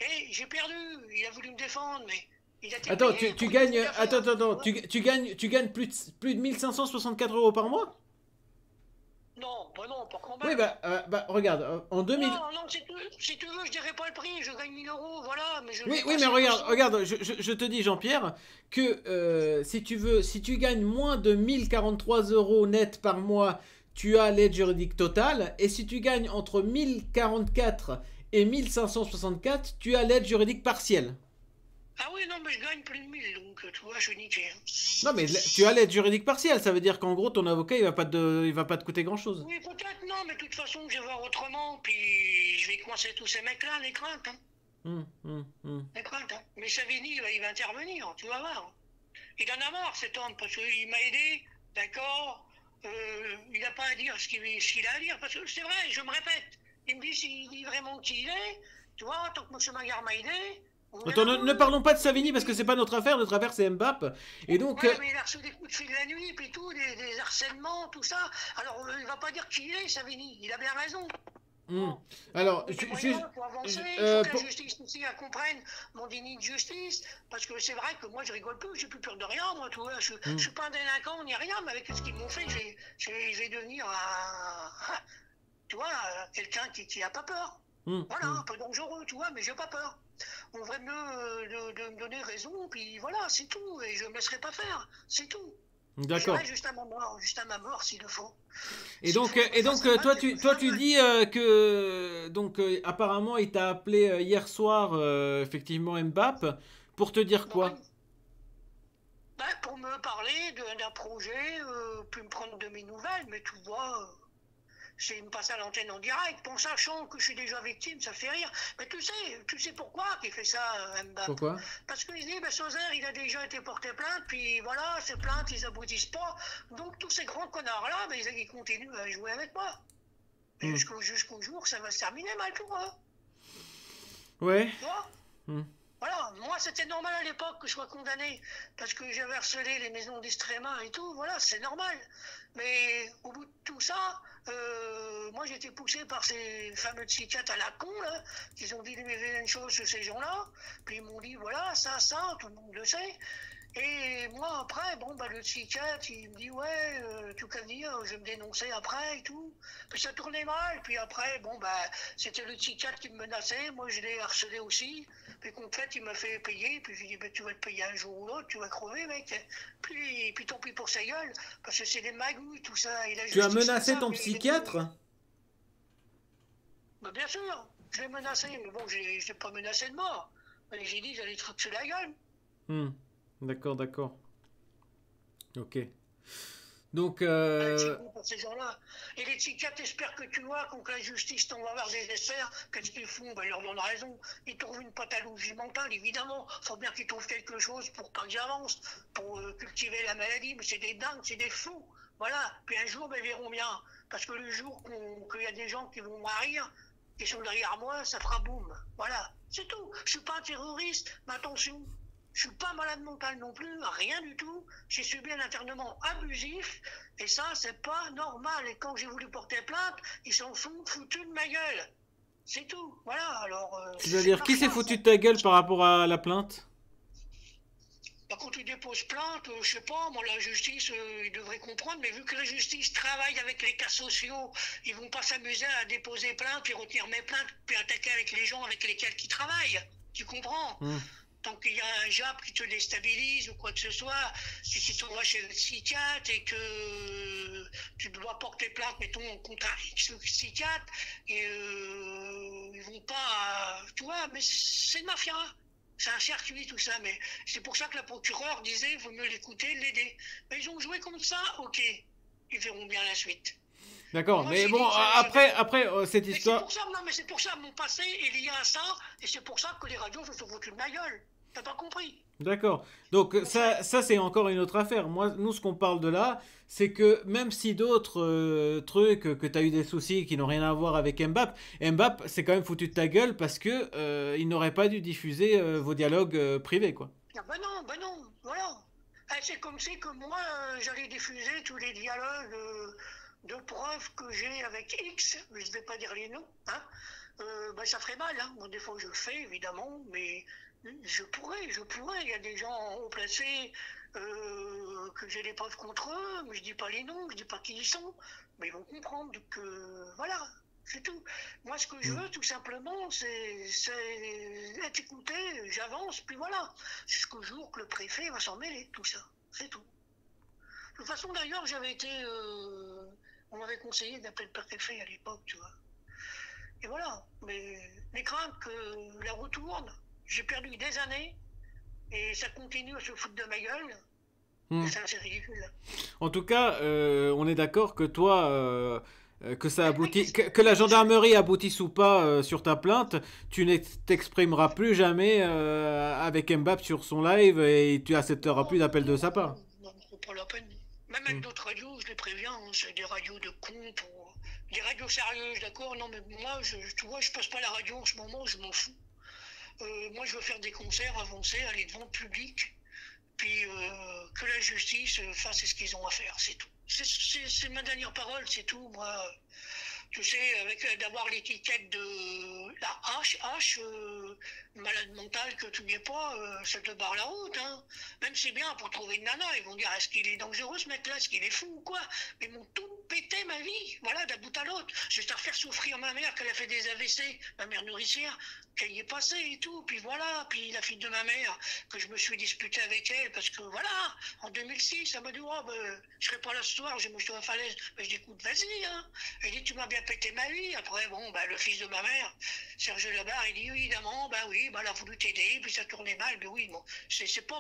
et j'ai perdu. Il a voulu me défendre, mais il a été Attends, payé tu pour gagnes. une affaire. Attends, Ouais. tu gagnes plus de 1564 euros par mois? Non, bah non, pas quand Oui, même. bah regarde, en 2000. Non, non, si tu veux, je dirais pas le prix, je gagne 1 000 euros, voilà, mais je Oui, n'ai oui, pas mais regarde, 5%. regarde, je te dis, Jean-Pierre, que si tu veux, si tu gagnes moins de 1043 euros net par mois, tu as l'aide juridique totale. Et si tu gagnes entre 1044 et 1564, tu as l'aide juridique partielle. Ah oui, non, mais je gagne plus de 1000, donc tu vois, je suis niqué, hein. Non, mais tu as l'aide juridique partielle. Ça veut dire qu'en gros, ton avocat, il va pas te coûter grand-chose. Oui, peut-être, non, mais de toute façon, je vais voir autrement, puis je vais coincer tous ces mecs-là, les craintes, hein. Hum. Les craintes, hein. Mais Savini, il va intervenir, tu vas voir. Il en a marre, cet homme, parce qu'il m'a aidé, d'accord, il n'a pas à dire ce qu'il a à dire, parce que c'est vrai, je me répète, il me dit s'il dit vraiment qui il est, tu vois, tant que M. Maillard m'a aidé, on est Attends, ne heureux. parlons pas de Savini parce que c'est pas notre affaire c'est Mbappé. Et donc, Ouais, mais il a reçu des coups de fil la nuit, puis tout, des harcèlements, tout ça. Alors, il va pas dire qui il est, Savini. Il a bien raison. hum. Bon. Alors, Il faut des juste, moyens, il faut avancer, je- il faut que la pour- justice aussi elle comprenne mon déni de justice. Parce que c'est vrai que moi, je rigole plus, j'ai plus peur de rien, moi, tu vois. Je suis pas un délinquant ni rien, mais avec ce qu'ils m'ont fait, je vais devenir tu vois, quelqu'un qui a pas peur. Voilà, un peu dangereux, tu vois, mais j'ai pas peur. On devrait de me donner raison, puis voilà, c'est tout, et je me laisserai pas faire, c'est tout. D'accord. J'irai juste à ma mort s'il le faut. Et S'il donc, faut que je me fasse mal, toi, je vais me toi, faire tu mal. dis que donc apparemment il t'a appelé hier soir, effectivement Mbappé, pour te dire Ouais. quoi? Ben, pour me parler d'un projet, puis me prendre de mes nouvelles, mais tu vois, c'est me passer à l'antenne en direct, en sachant que je suis déjà victime, ça fait rire. Mais tu sais pourquoi il fait ça, Mbappé? Pourquoi? Parce qu'il dit, ben, Sauzer, il a déjà été porté plainte, puis voilà, ces plaintes, ils aboutissent pas. Donc tous ces grands connards-là, ben, ils continuent à jouer avec moi. Et Hmm. jusqu'au jour, ça va se terminer mal pour eux. Ouais. Tu vois? Hmm. Voilà, moi c'était normal à l'époque que je sois condamné parce que j'avais harcelé les maisons d'Estrema et tout, voilà, c'est normal. Mais au bout de tout ça, moi j'ai été poussé par ces fameux psychiatres à la con, là, qui ont dit des vilaines choses sur ces gens-là, puis ils m'ont dit voilà, ça, tout le monde le sait. Et moi après, bon, bah, le psychiatre, il me dit ouais, tu qu'à dire, je vais me dénoncer après et tout. Puis ça tournait mal, puis après, bon, bah, c'était le psychiatre qui me menaçait, moi je l'ai harcelé aussi. Puis qu'en fait, il m'a fait payer, puis je lui ai dit, ben, tu vas te payer un jour ou l'autre, tu vas crever, mec. Puis tant pis pour sa gueule, parce que c'est des magouilles, tout ça, et la Tu as justice fait menacé ça. ton Mais psychiatre? ben, bien sûr, je l'ai menacé, mais bon, je l'ai pas menacé de mort. Mais j'ai dit, j'allais te foutre sur la gueule. Hmm. D'accord. Ok. Donc, C'est bon pour ces gens-là. Et les psychiatres espèrent que tu vois, quand la justice t'en va voir des experts, qu'est-ce qu'ils font? Ben, ils leur donnent raison. Ils trouvent une pathologie mentale, évidemment. Il faut bien qu'ils trouvent quelque chose pour pas que j'avance, pour cultiver la maladie. Mais c'est des dingues, c'est des fous. Voilà. Puis un jour, ben, ils verront bien. Parce que le jour qu'il y a des gens qui vont mourir, qui sont derrière moi, ça fera boum. Voilà. C'est tout. Je suis pas un terroriste, mais attention. Je suis pas malade mental non plus, rien du tout. J'ai subi un internement abusif et ça, c'est pas normal. Et quand j'ai voulu porter plainte, ils s'en sont foutus de ma gueule. C'est tout. Voilà, alors. C'est c'est-à-dire, pas qui s'est rien, foutu ça. de ta gueule par rapport à la plainte? Bah, quand tu déposes plainte, je sais pas, moi, la justice, ils devraient comprendre, mais vu que la justice travaille avec les cas sociaux, ils vont pas s'amuser à déposer plainte, puis retenir mes plaintes, puis attaquer avec les gens avec lesquels ils travaillent. Tu comprends? Hmm. Tant qu'il y a un JAP qui te déstabilise ou quoi que ce soit, si tu vas chez le psychiatre et que tu dois porter plainte, mettons, contre un psychiatre, et ils vont pas, tu vois, mais c'est une mafia. C'est un circuit, tout ça, mais c'est pour ça que la procureure disait, vaut mieux l'écouter, l'aider. Mais ils ont joué comme ça, ok. Ils verront bien la suite. D'accord, Moi, mais j'ai bon, dit que après cette mais c'est histoire. pour ça, non, mais c'est pour ça, mon passé est lié à ça, et c'est pour ça que les radios se sont foutues de ma gueule. T'as pas compris? D'accord. Donc ça c'est encore une autre affaire. Moi, nous, ce qu'on parle de là, c'est que même si d'autres trucs, que tu as eu des soucis qui n'ont rien à voir avec Mbappé c'est quand même foutu de ta gueule parce que il n'aurait pas dû diffuser vos dialogues privés, quoi. Ah ben non, voilà. C'est comme si que moi, j'allais diffuser tous les dialogues de preuves que j'ai avec X, mais je ne vais pas dire les noms, hein. Ben, ça ferait mal, hein. Bon, des fois je le fais, évidemment, mais je pourrais. Il y a des gens haut placés que j'ai des preuves contre eux, mais je dis pas les noms, je dis pas qui ils sont, mais ils vont comprendre que, voilà, c'est tout. Moi, ce que je Hmm. veux, tout simplement, c'est être écouté, j'avance, puis voilà. Jusqu'au jour que le préfet va s'en mêler de tout ça. C'est tout. De toute façon, d'ailleurs, j'avais été. On m'avait conseillé d'appeler le préfet à l'époque, tu vois. Et voilà. Mais les craintes que la roue tourne, j'ai perdu des années, et ça continue à se foutre de ma gueule, et Hmm. ça, c'est ridicule. En tout cas, on est d'accord que toi, que ça Mais aboutit, qu'est-ce que la que je- gendarmerie aboutisse ou pas sur ta plainte, tu ne t'exprimeras plus jamais avec Mbappé sur son live et tu accepteras Non, plus non, d'appel de non, sa part. non, non, c'est pas la peine. Même Hmm. avec d'autres radios, je les préviens, hein, c'est des radios de cons, des radios sérieuses, d'accord? Non, mais moi, tu vois, je passe pas la radio en ce moment, je m'en fous. Moi, je veux faire des concerts, avancer, aller devant le public, puis que la justice fasse ce qu'ils ont à faire, c'est tout. C'est ma dernière parole, c'est tout. Moi, tu sais, avec d'avoir l'étiquette de la H, malade mental que tu n'y es pas, ça te barre la route, hein. Même c'est bien pour trouver une nana, ils vont dire est-ce qu'il est dangereux ce mec-là, est-ce qu'il est fou ou quoi? Mais ils m'ont tout pété ma vie, voilà, d'un bout à l'autre. Juste à faire souffrir ma mère qu'elle a fait des AVC, ma mère nourricière, qu'elle y est passée et tout, puis voilà, puis la fille de ma mère, que je me suis disputé avec elle, parce que voilà, en 2006, elle m'a dit, oh, ben, je serai pas là ce soir, je me suis à la falaise. Ben, je dis, écoute, vas-y, hein. Elle dit, tu m'as bien pété ma vie. Après, bon, ben, le fils de ma mère, Serge Labarre, il dit, évidemment, ben oui, ben, elle a voulu t'aider, puis ça tournait mal. Ben oui, bon, c'est pas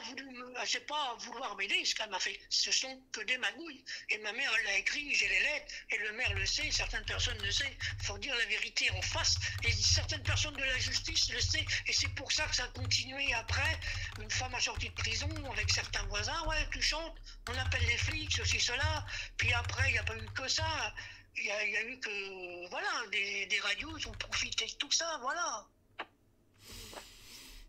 c'est pas vouloir m'aider ce qu'elle m'a fait. Ce sont que des magouilles. Et ma mère, elle l'a écrit, j'ai les lettres, et le maire le sait, certaines personnes le savent. Il faut dire la vérité en face. Et certaines personnes de la justice le savent. Et c'est pour ça que ça a continué après. Une femme a sorti de prison avec certains voisins, ouais, tu chantes, on appelle les flics, ceci, cela. Puis après, il n'y a pas eu que ça. Il y a eu que, voilà, des radios, ils ont profité de tout ça, voilà.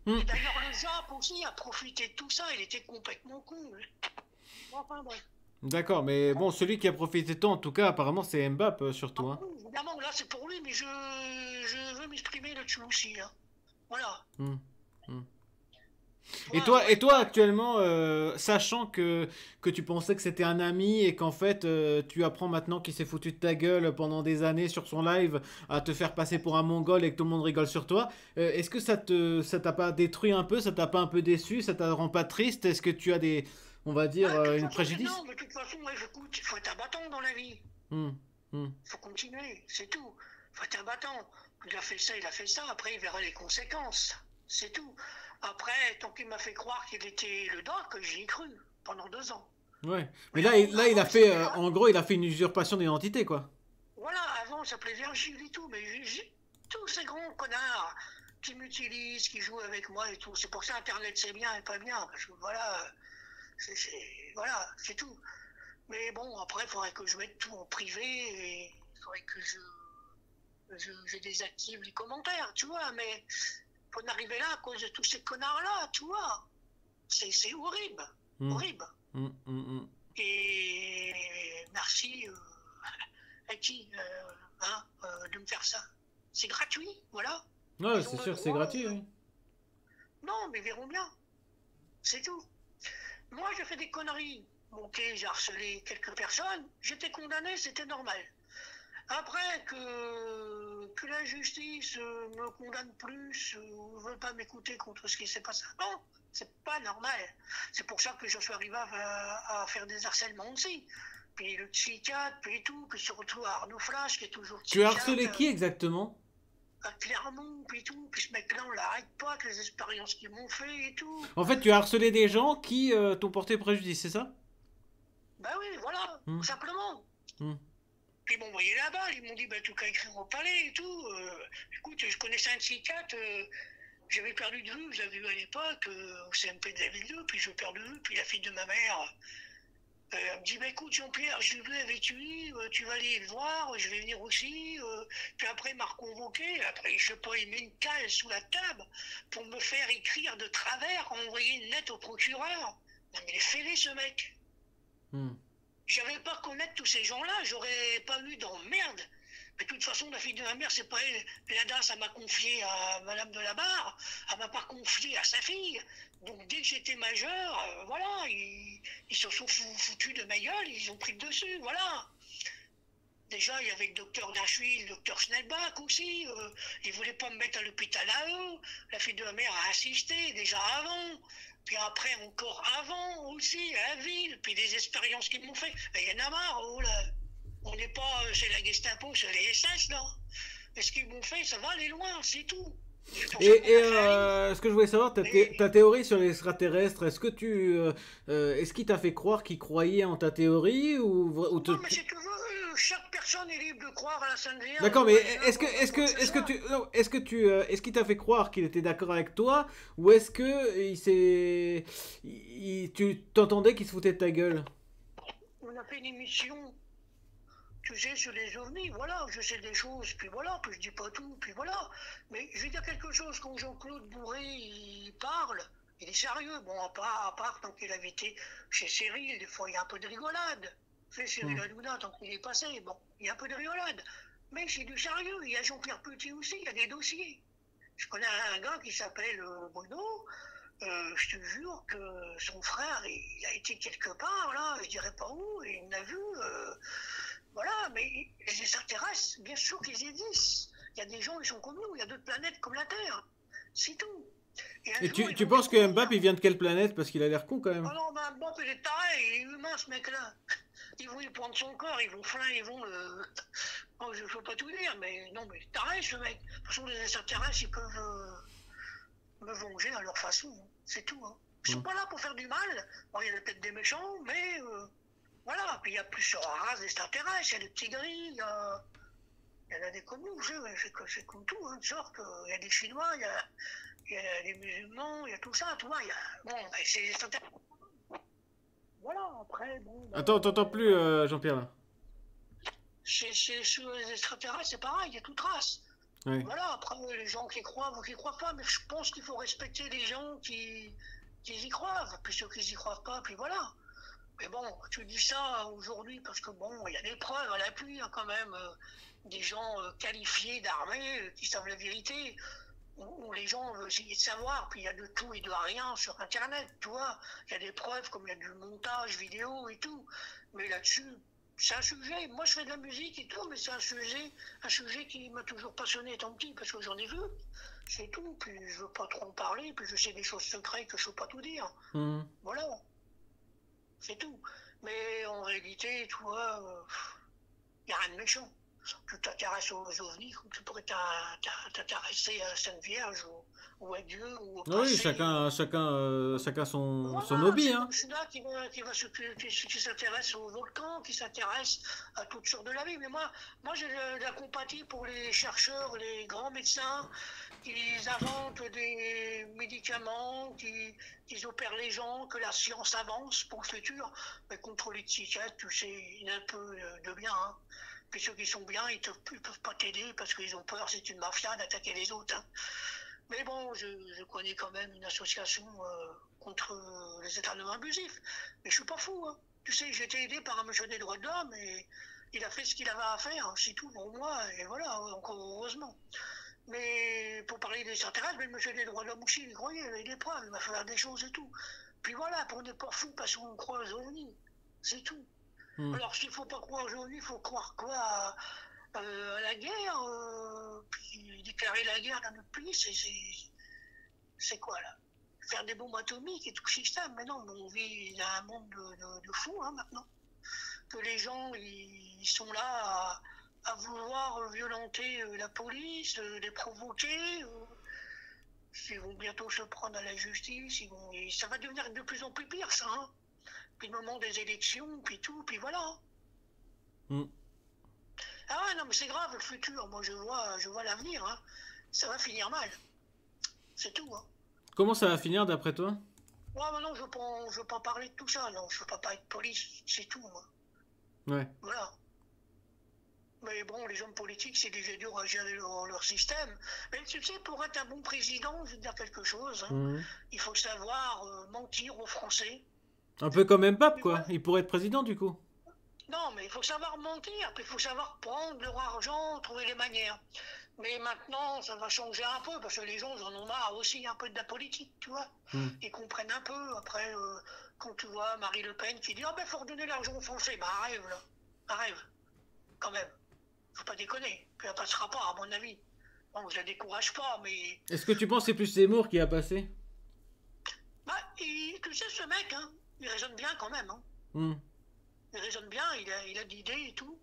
Hmm. Et d'ailleurs, le Jap aussi a profité de tout ça, il était complètement con. Enfin, bon. D'accord, mais bon, celui qui a profité de toi, en tout cas, apparemment, c'est Mbappé surtout, Ah hein. oui, évidemment, là, c'est pour lui, mais je veux m'exprimer là-dessus aussi, hein. Voilà. Hmm. Hmm. Toi, Et ouais, toi actuellement, sachant que tu pensais que c'était un ami et qu'en fait tu apprends maintenant qu'il s'est foutu de ta gueule pendant des années sur son live à te faire passer pour un mongol et que tout le monde rigole sur toi, est-ce que ça t'a pas détruit un peu, ça t'a pas un peu déçu, ça t'a rend pas triste? Est-ce que tu as des, on va dire, de toute une façon, préjudice? non, mais de toute façon, ouais, écoute, il faut être un bâton dans la vie. Hmm, hmm. Il faut continuer, c'est tout. Il faut être un battant. Il a fait ça, il a fait ça. Après, il verra les conséquences. C'est tout. Après, tant qu'il m'a fait croire qu'il était le doc, j'y ai cru pendant 2 ans. Ouais. Mais Mais là, avant, il a avant, il fait, s'appelait, en gros, il a fait une usurpation d'identité, quoi. voilà, avant, il s'appelait Virgile et tout. Mais tous ces grands connards qui m'utilisent, qui jouent avec moi et tout. C'est pour ça Internet, c'est bien et pas bien. Parce que voilà, voilà, c'est tout. Mais bon, après, il faudrait que je mette tout en privé et il faudrait que je désactive les commentaires, tu vois, mais pour en arriver là à cause de tous ces connards-là, tu vois. C'est horrible, Hmm, horrible. hmm, hmm, hmm. Et merci à qui de me faire ça. C'est gratuit, voilà. Ouais, Ils c'est ont le sûr, c'est droit. gratuit, oui. Non, mais ils verront bien. C'est tout. Moi, j'ai fait des conneries. Bon, ok, j'ai harcelé quelques personnes. J'étais condamné, c'était normal. Après que la justice me condamne plus ou ne veut pas m'écouter contre ce qui s'est passé avant, c'est pas normal. C'est pour ça que je suis arrivé à faire des harcèlements aussi. Puis le psychiatre, puis tout, puis surtout Arnaud Flash qui est toujours Tu as psychiatre, harcelé qui exactement? à Clermont, puis tout. Puis ce mec-là, on l'arrête pas avec les expériences qu'ils m'ont fait et tout. En fait, tu as harcelé des gens qui t'ont porté préjudice, c'est ça? Ben oui, voilà, Hmm, tout simplement. hmm. Puis ils m'ont envoyé là-bas, ils m'ont dit, ben, tout qu'à écrire au palais et tout. Écoute, je connaissais un psychiatre, j'avais perdu de vue, je l'avais vu à l'époque, au CMP de la ville 2, puis je l'ai perdu de vue, puis la fille de ma mère, Elle me dit, bah, écoute, Jean-Pierre, je vais avec lui, tu vas aller le voir, je vais venir aussi. Puis après, il m'a reconvoqué. Après, je sais pas, il met une cale sous la table pour me faire écrire de travers, envoyer une lettre au procureur. Non, mais il est fêlé, ce mec. Hmm. J'avais pas connaître tous ces gens-là, j'aurais pas eu d'emmerde. Mais de toute façon, la fille de ma mère, c'est pas elle. La DAS, elle m'a confié à Madame de la Barre, elle m'a pas confié à sa fille. Donc dès que j'étais majeur, voilà, ils se sont foutus de ma gueule, ils ont pris le dessus, voilà. Déjà, il y avait le docteur Dachuy, le docteur Schnellbach aussi. Ils voulaient pas me mettre à l'hôpital à eux. La fille de ma mère a assisté déjà avant. Puis après, encore avant aussi, à la ville. Puis des expériences qu'ils m'ont fait. Il y en a marre, oh là. On n'est pas chez la Gestapo, chez les SS, là. Et ce qu'ils m'ont fait, ça va aller loin, c'est tout. Ce que je voulais savoir, ta théorie sur les extraterrestres, est-ce qu'il t'a fait croire qu'il croyait en ta théorie non, mais si tu veux, chaque personne est libre de croire à la Sainte Vierge. D'accord, mais est-ce qu'il t'a fait croire qu'il était d'accord avec toi, ou est-ce que tu t'entendais qu'il se foutait de ta gueule? On a fait une émission, tu sais, sur les ovnis, voilà, je sais des choses, puis voilà, puis je dis pas tout, puis voilà. Mais je vais dire quelque chose, quand Jean-Claude Bourré, il parle, il est sérieux, bon, à part tant qu'il avait été chez Cyril, des fois il y a un peu de rigolade. C'est Cyril Hanouna, tant qu'il est passé, bon, il y a un peu de rigolade. Mais c'est du sérieux, il y a Jean-Pierre Petit aussi, il y a des dossiers. Je connais un gars qui s'appelle Bruno, je te jure que son frère, il a été quelque part, là, je dirais pas où, et il l'a vu, voilà, mais les extraterrestres, bien sûr qu'ils existent. Il y a des gens, ils sont comme nous, il y a d'autres planètes comme la Terre. C'est tout. Et tu penses que Mbappé, il vient de quelle planète? Parce qu'il a l'air con quand même. Oh non, mais Mbappé, il est taré, il est humain, ce mec-là. Ils vont lui prendre son corps, ils vont flinguer, ils vont le... Oh, je ne peux pas tout dire, mais non, mais taré, ce mec. De toute façon, les extraterrestres, ils peuvent me venger à leur façon. C'est tout. Hein. Ils sont pas là pour faire du mal. Bon, il y a peut-être des méchants, mais... voilà, puis il y a plusieurs races d'extraterrestres, il y a des petits gris, il y en a des comme nous, c'est comme tout, hein, de sorte qu'il y a des Chinois, il y a des musulmans, il y a tout ça, tu vois, il y a... Bon, c'est les extraterrestres. Voilà, après, bon... Attends, t'entends plus, Jean-Pierre, là. Sur les extraterrestres, c'est pareil, il y a toute race. Oui. Voilà, après, les gens qui croient ou qui croient pas, mais je pense qu'il faut respecter les gens qui y croient, puis ceux qui y croient pas, puis voilà. Mais bon, tu dis ça aujourd'hui parce que bon, il y a des preuves à l'appui, hein, quand même, des gens qualifiés d'armée qui savent la vérité, où les gens veulent essayer de savoir, puis il y a de tout et de rien sur Internet, tu vois. Il y a des preuves comme il y a du montage vidéo et tout. Mais là-dessus, c'est un sujet, moi je fais de la musique et tout, mais c'est un sujet qui m'a toujours passionné étant petit, parce que j'en ai vu, c'est tout, puis je veux pas trop en parler, puis je sais des choses secrètes que je peux pas tout dire. Voilà. C'est tout. Mais en réalité, tu vois, il n'y a rien de méchant. Tu t'intéresses aux ovnis comme tu pourrais t'intéresser à la Sainte Vierge ou à Dieu ou au Oui, passé. chacun son Voilà, hobby, c'est hein. comme celui-là qui s'intéresse aux volcans, qui s'intéresse à toutes sortes de la vie. Mais moi j'ai de la compatie pour les chercheurs, les grands médecins qui inventent des médicaments, qui opèrent les gens, que la science avance pour le futur. Mais contre les psychiatres, tu sais, il y a un peu de bien. Hein. Puis ceux qui sont bien, ils peuvent pas t'aider parce qu'ils ont peur, c'est une mafia, d'attaquer les autres. Hein. Mais bon, je connais quand même une association contre les états abusifs. Mais je suis pas fou. Hein. Tu sais, j'ai été aidé par un monsieur des droits de l'homme et il a fait ce qu'il avait à faire, c'est tout pour moi. Et voilà, encore heureusement. Mais pour parler des extraterrestres, mais le monsieur des droits de l'homme aussi, il croyait, il avait des preuves, il m'a fait faire des choses et tout. Puis voilà, on n'est pas fou parce qu'on croit aux ovnis. C'est tout. Alors, s'il ne faut pas croire aux ovnis, il faut croire quoi à la guerre, puis déclarer la guerre dans notre pays, c'est quoi là? Faire des bombes atomiques et tout le système. Mais non, on vit dans un monde de fous hein, maintenant. Que les gens, ils sont là à vouloir violenter la police, les provoquer. Ils vont bientôt se prendre à la justice. Ça va devenir de plus en plus pire, ça. Hein. Puis le moment des élections, puis tout, puis voilà. Ah ouais, non, mais c'est grave le futur. Moi, je vois l'avenir. Hein. Ça va finir mal. C'est tout. Hein. Comment ça va finir d'après toi? Ouais, mais non, je veux pas parler de tout ça, non, je veux pas parler de police, c'est tout, moi. Ouais. Voilà. Mais bon, les hommes politiques, c'est déjà dur à gérer leur système. Mais tu sais, pour être un bon président, je vais te dire quelque chose, hein, Mhm. il faut savoir mentir aux Français. Un peu comme Mbappé, Tu quoi. vois? Il pourrait être président, du coup. Non, mais il faut savoir mentir, puis il faut savoir prendre leur argent, trouver les manières. Mais maintenant, ça va changer un peu, parce que les gens, ils en ont marre aussi un peu de la politique, tu vois. Mhm. Ils comprennent un peu. Après, quand tu vois Marie Le Pen qui dit « Ah ben, faut redonner l'argent aux Français », bah arrête, là. Arrête, quand même. Faut pas déconner. Puis elle passera pas, à mon avis. Bon, je la décourage pas, mais... Est-ce que tu penses que c'est plus Zemmour qui a passé? Bah, tu sais, ce mec, hein, il raisonne bien quand même, hein. Mhm. Il raisonne bien, il a d'idées et tout.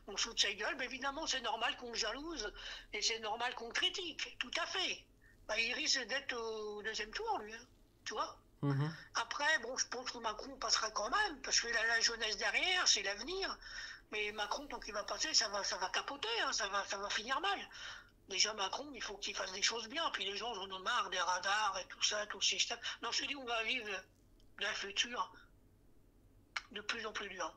On se fout de sa gueule, mais évidemment, c'est normal qu'on le jalouse et c'est normal qu'on le critique, tout à fait. Bah, il risque d'être au deuxième tour, lui, hein, tu vois. Mhm. Après, bon, je pense que Macron passera quand même, parce qu'il a la jeunesse derrière, c'est l'avenir. Mais Macron, tant qu'il va passer, ça va capoter, hein, ça va finir mal. Déjà, Macron, il faut qu'il fasse des choses bien, puis les gens en ont marre des radars et tout ça, tout le système. Non, je te dis, on va vivre d'un futur de plus en plus dur.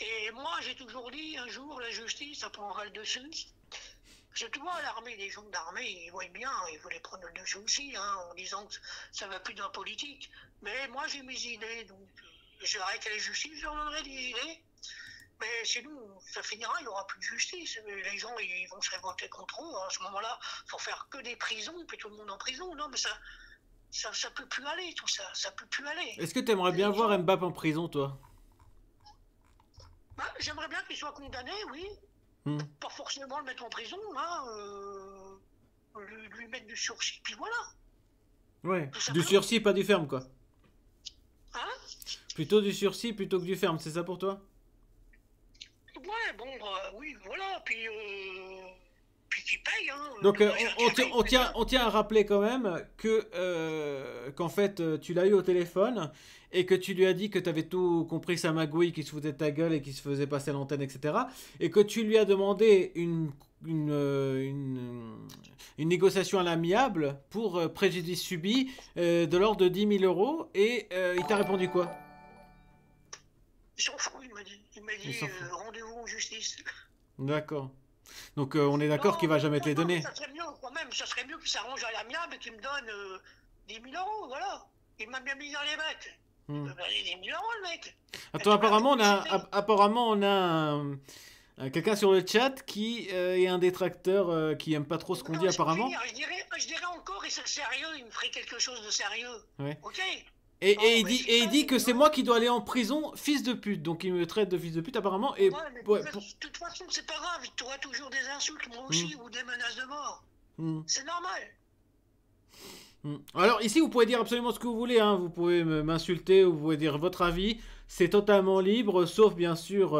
Et moi, j'ai toujours dit, un jour, la justice, ça prendra le dessus. Parce que tu vois, l'armée, les gens d'armée, ils voient bien, ils voulaient prendre le dessus aussi, hein, en disant que ça va plus dans la politique. Mais moi, j'ai mes idées, donc j'arrête la justice, je leur donnerai des idées. Mais sinon, ça finira, il n'y aura plus de justice. Les gens, ils vont se révolter contre eux. À ce moment-là, il faut faire que des prisons, puis tout le monde en prison. Non, mais ça peut plus aller, tout ça. Ça peut plus aller. Est-ce que tu aimerais bien Les voir gens, Mbappé en prison, toi? bah, j'aimerais bien qu'il soit condamné, oui. Mhm. Pas forcément le mettre en prison, hein, lui mettre du sursis, puis voilà, Ouais. tout Du simplement. sursis, pas du ferme, quoi. Hein? Plutôt du sursis plutôt que du ferme, c'est ça pour toi? Ouais, bon, oui, voilà, puis qu'il paye, hein, Donc dommage intérêt, mais voilà. on tient à rappeler quand même que qu'en fait tu l'as eu au téléphone et que tu lui as dit que tu avais tout compris sa magouille, qui se foutait de ta gueule et qui se faisait passer à l'antenne, etc. Et que tu lui as demandé une négociation à l'amiable pour préjudice subi de l'ordre de 10 000 € et il t'a répondu quoi? Il s'en fout, il m'a dit. Il m'a Il dit, s'en fout. rendez-vous en justice. D'accord. Donc on est d'accord qu'il Non, va jamais te les non, mais donner. ça serait mieux, quand même, ça serait mieux qu'il s'arrange à l'amiable et qu'il me donne 10 000 euros, voilà. Il m'a bien mis dans les mecs. Il Hmm. m'a donné 10 000 euros, le mec. Et Attends, tu mets la publicité. apparemment on a quelqu'un sur le chat qui est un détracteur qui aime pas trop ce qu'on Non, dit laisse-moi apparemment. finir. Je dirais encore, et c'est sérieux, il me ferait quelque chose de sérieux. Ouais. Ok? Et Bon, mais s'il et il fait, dit que c'est voilà. moi qui dois aller en prison, fils de pute. Donc il me traite de fils de pute apparemment. Et Ouais, mais ouais, de toute façon, c'est pas grave, tu auras toujours des insultes, moi Hmm, aussi, ou des menaces de mort. hmm, C'est normal. hmm. Alors ici vous pouvez dire absolument ce que vous voulez, hein. Vous pouvez m'insulter ou vous pouvez dire votre avis. C'est totalement libre, sauf bien sûr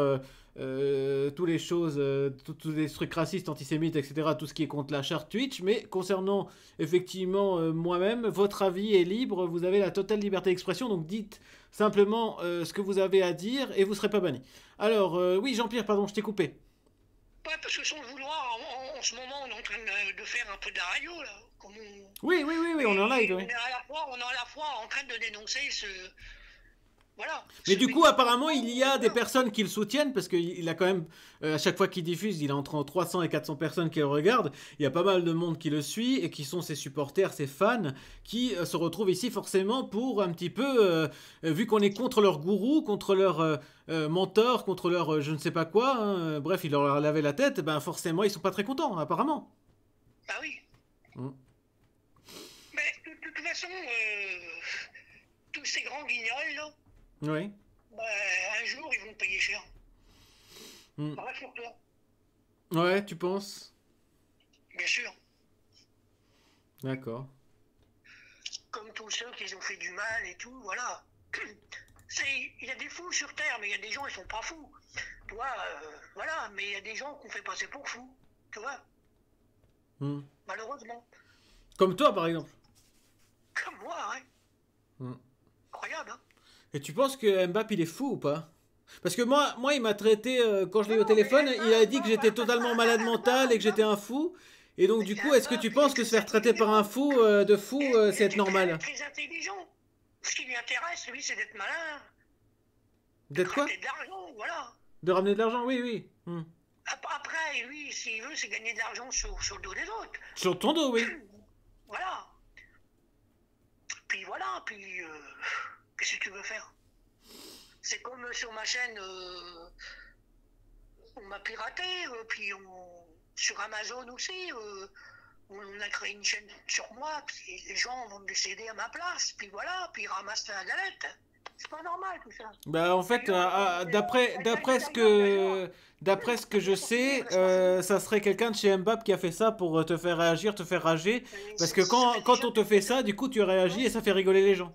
tous les choses, tous les trucs racistes, antisémites, etc. Tout ce qui est contre la charte Twitch. Mais concernant effectivement moi-même, votre avis est libre. Vous avez la totale liberté d'expression. Donc dites simplement ce que vous avez à dire et vous ne serez pas banni. Alors oui Jean-Pierre, pardon, je t'ai coupé. Ouais, parce que sans le vouloir, en ce moment, on est en train de faire un peu de la radio, là. Oui, on est en live. Et Oui. on est à la fois en train de dénoncer voilà, Mais ce du coup, apparemment, mécontentement, il y a des voilà. personnes qui le soutiennent parce qu'il a quand même, à chaque fois qu'il diffuse, il a entre 300 et 400 personnes qui le regardent. Il y a pas mal de monde qui le suit et qui sont ses supporters, ses fans, qui se retrouvent ici forcément pour un petit peu, vu qu'on est contre leur gourou, contre leur mentor, contre leur je ne sais pas quoi, hein, bref, il leur a lavé la tête, ben forcément, ils sont pas très contents, apparemment. Bah oui. Mm. Mais de toute façon, tous ces grands guignols, là, Oui. bah, un jour, ils vont payer cher. Mm. Rassure-toi, Ouais, tu penses? bien sûr. D'accord. Comme tous ceux qui ont fait du mal et tout, voilà. Il y a des fous sur Terre, mais il y a des gens, ils sont pas fous. Tu vois, voilà, mais il y a des gens qu'on fait passer pour fous. Tu vois, Mm. malheureusement. Comme toi, par exemple. Comme moi, hein. Mm. Incroyable, hein. Et tu penses que Mbappé il est fou ou pas? Parce que moi il m'a traité, quand je l'ai eu au Non, mais téléphone, il a dit que j'étais totalement malade mental et que j'étais un fou. Et donc du coup, est-ce que tu Il est penses que se très faire traiter par un intelligent. fou, de fou, c'est Il être est très, normal? très intelligent. Ce qui lui intéresse, lui, c'est d'être malin, de D'être quoi? gratter de l'argent, voilà. De ramener de l'argent, oui, oui. Après, lui, s'il veut, c'est gagner de l'argent sur le dos des autres. Sur ton dos, oui. Voilà. Puis voilà, puis qu'est-ce que tu veux faire? C'est comme sur ma chaîne, on m'a piraté, puis sur Amazon aussi, on a créé une chaîne sur moi, puis les gens vont me décéder à ma place, puis voilà, puis ils ramassent la galette. C'est pas normal tout ça. Bah en fait, d'après ce que je sais, ça serait quelqu'un de chez Mbap qui a fait ça pour te faire réagir, te faire rager. Parce que Ça fait quand déjà. on te fait ça, du coup tu réagis et ça fait rigoler les gens.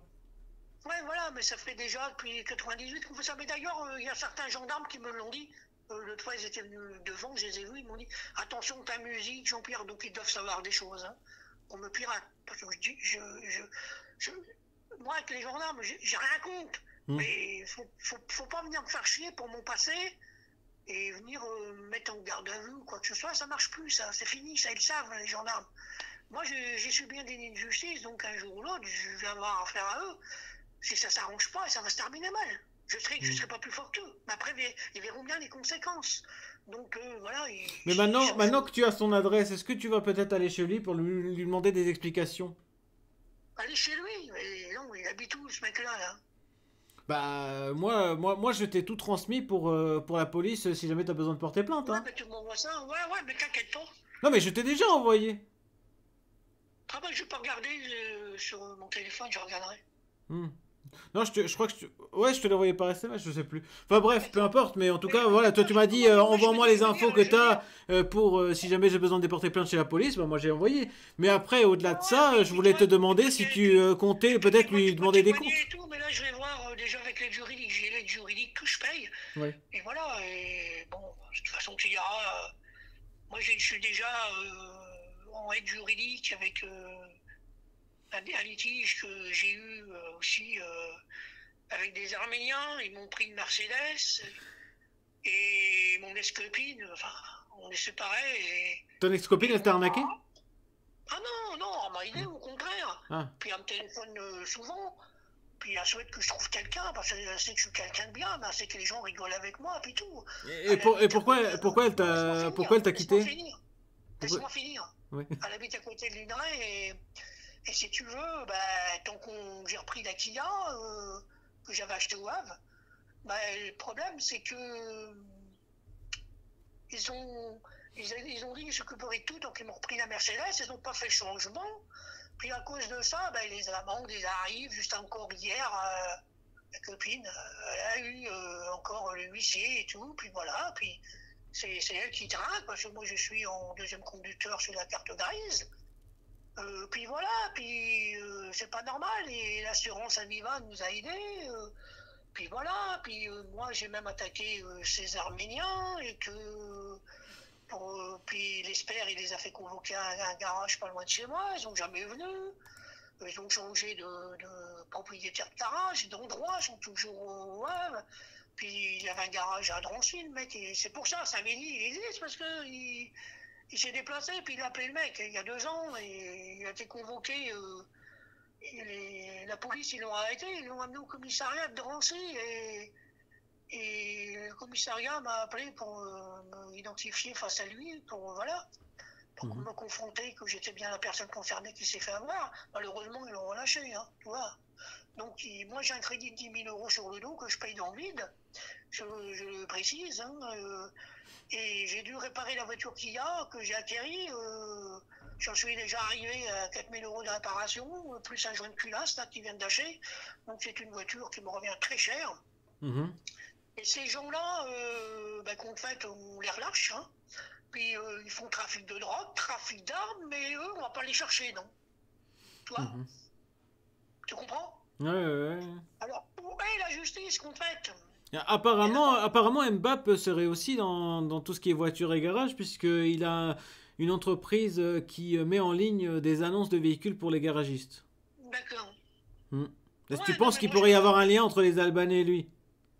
Ouais, voilà, mais ça fait déjà depuis 98 qu'on fait ça. Mais d'ailleurs, il y a certains gendarmes qui me l'ont dit. L'autre fois, ils étaient venus devant, je les ai vus, ils m'ont dit attention, ta musique, Jean-Pierre, donc ils doivent savoir des choses. Hein. On me pirate. Parce que je dis, je- moi, avec les gendarmes, j'ai rien contre. Hmm. Mais faut pas venir me faire chier pour mon passé et venir me mettre en garde à vue ou quoi que ce soit. Ça marche plus, ça. C'est fini, ça, ils le savent, les gendarmes. Moi, j'ai subi un déni de justice, donc un jour ou l'autre, je vais avoir affaire à eux. Si ça s'arrange pas, ça va se terminer mal. Je serai pas plus fort qu'eux. Mais après, ils verront bien les conséquences. Donc voilà. Mais maintenant que tu as son adresse, est-ce que tu vas peut-être aller chez lui pour lui demander des explications? Allez chez lui. Mais non, il habite où ce mec-là là? Bah moi je t'ai tout transmis pour la police si jamais t'as besoin de porter plainte, Ouais, hein. mais tu m'envoies ça. Ouais, ouais, mais t'inquiète pas. Non mais je t'ai déjà envoyé. Ah bah, je vais pas regarder sur mon téléphone, je regarderai. Hmm. Non, je crois que ouais, je te l'ai envoyé par SMS, je sais plus. Enfin bref, peu D'accord. importe, mais en tout Mais cas, voilà, toi tu m'as dit moi, envoie-moi les je infos que veux dire, t'as pour si jamais j'ai besoin de déporter plainte chez la police, bah moi j'ai envoyé. Mais après, ouais, au-delà de ouais, ça, puis, je puis voulais toi, te demander si tu comptais peut-être lui tu peux demander des témoigner comptes. et tout, mais là je vais voir déjà avec l'aide juridique, j'ai l'aide juridique que je paye. Ouais. Et voilà, et bon, de toute façon, tu diras, moi je suis déjà en aide juridique avec un litige que j'ai eu aussi avec des Arméniens. Ils m'ont pris une Mercedes et mon ex-copine, enfin, on est séparés Ton ex-copine, et elle t'a mon arnaqué? mari. Ah non, non, elle m'a aidé au contraire. Ah. Puis elle me téléphone souvent. Puis elle souhaite que je trouve quelqu'un, parce qu'elle sait que je suis quelqu'un de bien, mais elle sait que les gens rigolent avec moi, puis tout. Elle Et habite à pourquoi côté. pourquoi elle t'a Laisse-moi quitté? finir. Pourquoi? Laisse-moi finir. Ouais. Elle habite à côté de Linray, et si tu veux, bah, tant qu'on j'ai repris la Kia que j'avais acheté au Havre, bah, le problème c'est que ils ont, ils ont dit qu'ils s'occuperaient de tout, donc ils m'ont repris la Mercedes, ils n'ont pas fait le changement. Puis à cause de ça, bah, les amendes, ils arrivent. Juste encore hier, la copine, elle a eu encore le huissier et tout. Puis voilà, puis c'est elle qui traque, parce que moi je suis en deuxième conducteur sur la carte grise. Puis voilà, puis c'est pas normal. Et l'assurance Aviva nous a aidés. Puis voilà, puis moi j'ai même attaqué ces Arméniens et que puis l'espère, il les a fait convoquer à un garage pas loin de chez moi, ils sont jamais venus. Ils ont changé de propriétaire de garage, d'endroit, ils sont toujours au web. Puis il y avait un garage à Drancy, le mec, et c'est pour ça, Saint-Mény, il existe, parce que il s'est déplacé, puis il a appelé le mec il y a 2 ans, et il a été convoqué. La police, ils l'ont arrêté, ils l'ont amené au commissariat de Drancy, et le commissariat m'a appelé pour m'identifier face à lui, pour me confronter que j'étais bien la personne concernée qui s'est fait avoir. Malheureusement, ils l'ont relâché, hein, tu vois. Donc, moi, j'ai un crédit de 10 000 euros sur le dos que je paye dans le vide, je le précise, hein, et j'ai dû réparer la voiture qu'il y a, que j'ai atterri. J'en suis déjà arrivé à 4 000 euros de réparation, plus un joint de culasse là, qui vient d'acheter. Donc, c'est une voiture qui me revient très cher. Mhm. Et ces gens-là, qu'en fait, on les relâche, hein. Puis ils font trafic de drogue, trafic d'armes, mais eux, on va pas les chercher, non. Tu vois? Mhm. Tu comprends? Ouais. Alors, où est la justice qu'on fait? Apparemment, Mbappé serait aussi dans tout ce qui est voiture et garage, puisqu'il a une entreprise qui met en ligne des annonces de véhicules pour les garagistes. D'accord. Hmm. Est-ce que tu Ouais, non, penses mais qu'il moi, pourrait y je... avoir un lien entre les Albanais et lui?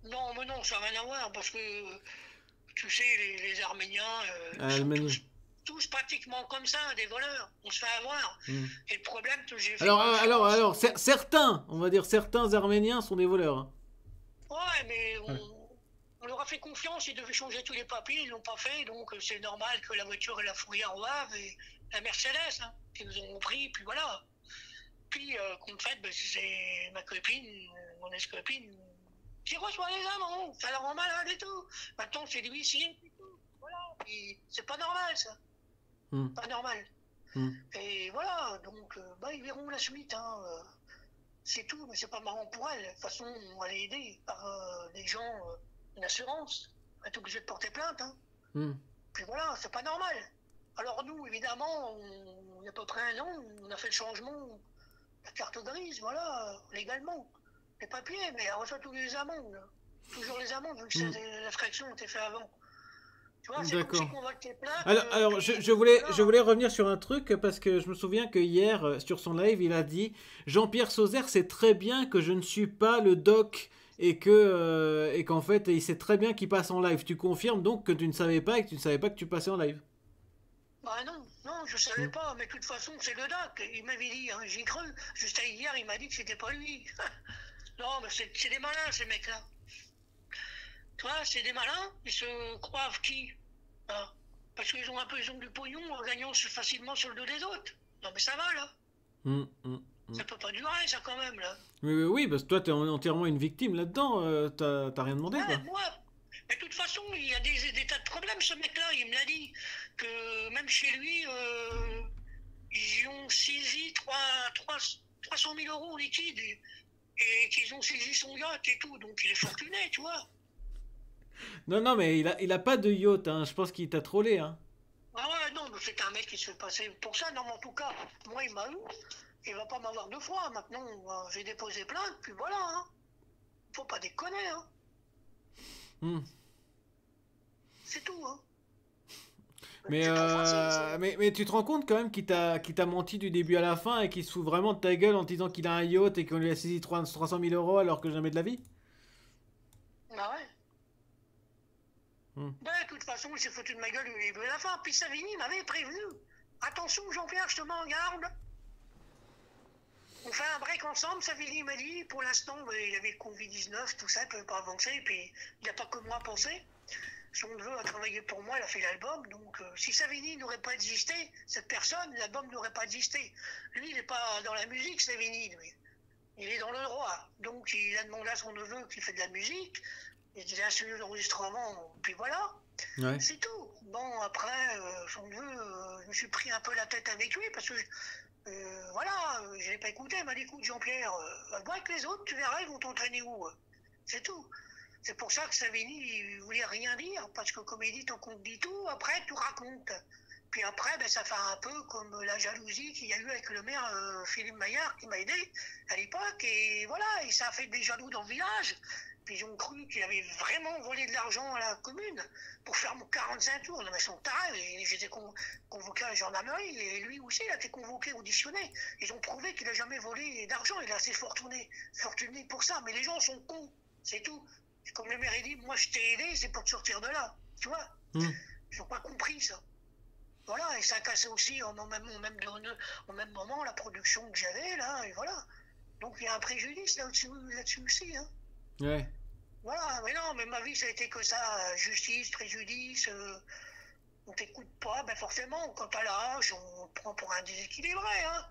Non, mais non, ça n'a rien à voir, parce que, tu sais, les Arméniens, ils sont Albanais. tous... tous pratiquement comme ça, des voleurs. On se fait avoir. Hmm. Et le problème que j'ai fait Alors, certains, on va dire, certains Arméniens sont des voleurs. Hein. Ouais, mais Ouais. on leur a fait confiance, ils devaient changer tous les papiers, ils l'ont pas fait, donc c'est normal que la voiture et la fourrière roivent et la Mercedes, hein, ils nous ont pris, puis voilà. Puis, compte fait, ben, c'est ma copine, mon ex-copine, qui reçoit les amants, ça la rend malade et tout. Maintenant, c'est l'huissier et tout. Voilà, puis c'est pas normal, ça. Hmm. Pas normal. Hmm. Et voilà, donc, bah, ils verront la suite, hein. C'est tout, mais c'est pas marrant pour elle. De toute façon, on va les aider par des gens, une assurance. On va être obligé de porter plainte, hein. Hmm. Puis voilà, c'est pas normal. Alors nous, évidemment, il y a à peu près un an, on a fait le changement, la carte grise, voilà, légalement. Les papiers, mais elle reçoit tous les amendes. Toujours les amendes, vu que l'infraction était faite avant. Tu vois, c'est comme D'accord. si on va te plainte. Alors puis, je voulais, voilà. je voulais revenir sur un truc parce que je me souviens que hier, sur son live, il a dit Jean-Pierre Sauzère sait très bien que je ne suis pas le doc et qu'en fait, il sait très bien qu'il passe en live. Tu confirmes donc que tu ne savais pas et que tu ne savais pas que tu passais en live. Bah non, non, je savais Hmm. pas, mais de toute façon, c'est le doc. Il m'avait dit, hein, j'y cru. Juste hier, il m'a dit que c'était pas lui. Non, mais c'est des malins, ces mecs-là. Tu vois, c'est des malins, ils se croient qui? Hein. Parce qu'ils ont un peu, ils ont du pognon en gagnant facilement sur le dos des autres. Non, mais ça va, là. Hmm, hmm, hmm. Ça peut pas durer, ça, quand même, là. Oui, parce que toi, t'es entièrement une victime là-dedans. T'as rien demandé, Ouais, quoi. moi. Mais de toute façon, il y a des tas de problèmes, ce mec-là. Il me l'a dit. Que même chez lui, ils ont saisi 300 000 euros en liquide et qu'ils ont saisi son yacht et tout. Donc il est fortuné, tu vois. Non, non, mais il a pas de yacht. Hein. Je pense qu'il t'a trollé. Hein. Ah ouais, non, mais c'est un mec qui se fait passer pour ça. Non, mais en tout cas, moi, il m'a eu. Il va pas m'avoir deux fois. Maintenant, j'ai déposé plainte, puis voilà. Hein. Faut pas déconner, hein. Hmm. C'est tout, hein. Mais, C'est trop facile, ça. mais tu te rends compte quand même qu'il t'a menti du début à la fin et qu'il se fout vraiment de ta gueule en te disant qu'il a un yacht et qu'on lui a saisi 300 000 euros alors que jamais de la vie. Ah ouais. Hmm. Ben, de toute façon, il s'est foutu de ma gueule il veut la fin. Puis Savini m'avait prévenu. Attention, Jean-Pierre, je te mets en garde. On fait un break ensemble, Savini m'a dit. Pour l'instant, ben, il avait le Covid-19, tout ça, il ne pouvait pas avancer. Puis il n'a pas que moi pensé. Son neveu a travaillé pour moi, il a fait l'album. Donc, si Savini n'aurait pas existé, cette personne, l'album n'aurait pas existé. Lui, il n'est pas dans la musique, Savini, lui. Il est dans le droit. Donc, il a demandé à son neveu qui fait de la musique. Il a un studio d'enregistrement, puis voilà. Ouais. C'est tout. Bon, après, son neveu, je me suis pris un peu la tête avec lui parce que, voilà, je l'ai pas écouté. Il m'a dit, écoute, Jean-Pierre, va avec les autres, tu verras, ils vont t'entraîner où. C'est tout. C'est pour ça que Savini, il voulait rien dire, parce que comme il dit, tant qu'on te dit tout, après, tu racontes. Puis après, ben, ça fait un peu comme la jalousie qu'il y a eu avec le maire Philippe Maillard qui m'a aidé à l'époque. Et voilà, et ça a fait des jaloux dans le village. Puis ils ont cru qu'il avait vraiment volé de l'argent à la commune pour faire mon 45 tours. Non mais son taré, j'étais convoqué à la gendarmerie et lui aussi il a été convoqué, auditionné. Ils ont prouvé qu'il n'a jamais volé d'argent, il est assez fortuné pour ça. Mais les gens sont cons, c'est tout. Comme le maire a dit, moi je t'ai aidé, c'est pour te sortir de là. Tu vois, ils n'ont pas compris ça. Voilà, et ça a cassé aussi au même moment la production que j'avais là, et voilà. Donc il y a un préjudice là-dessus aussi, hein. Ouais. Voilà, mais non, mais ma vie, ça a été que ça, justice, préjudice, on t'écoute pas, ben forcément, quand t'as l'âge, on te prend pour un déséquilibré, hein.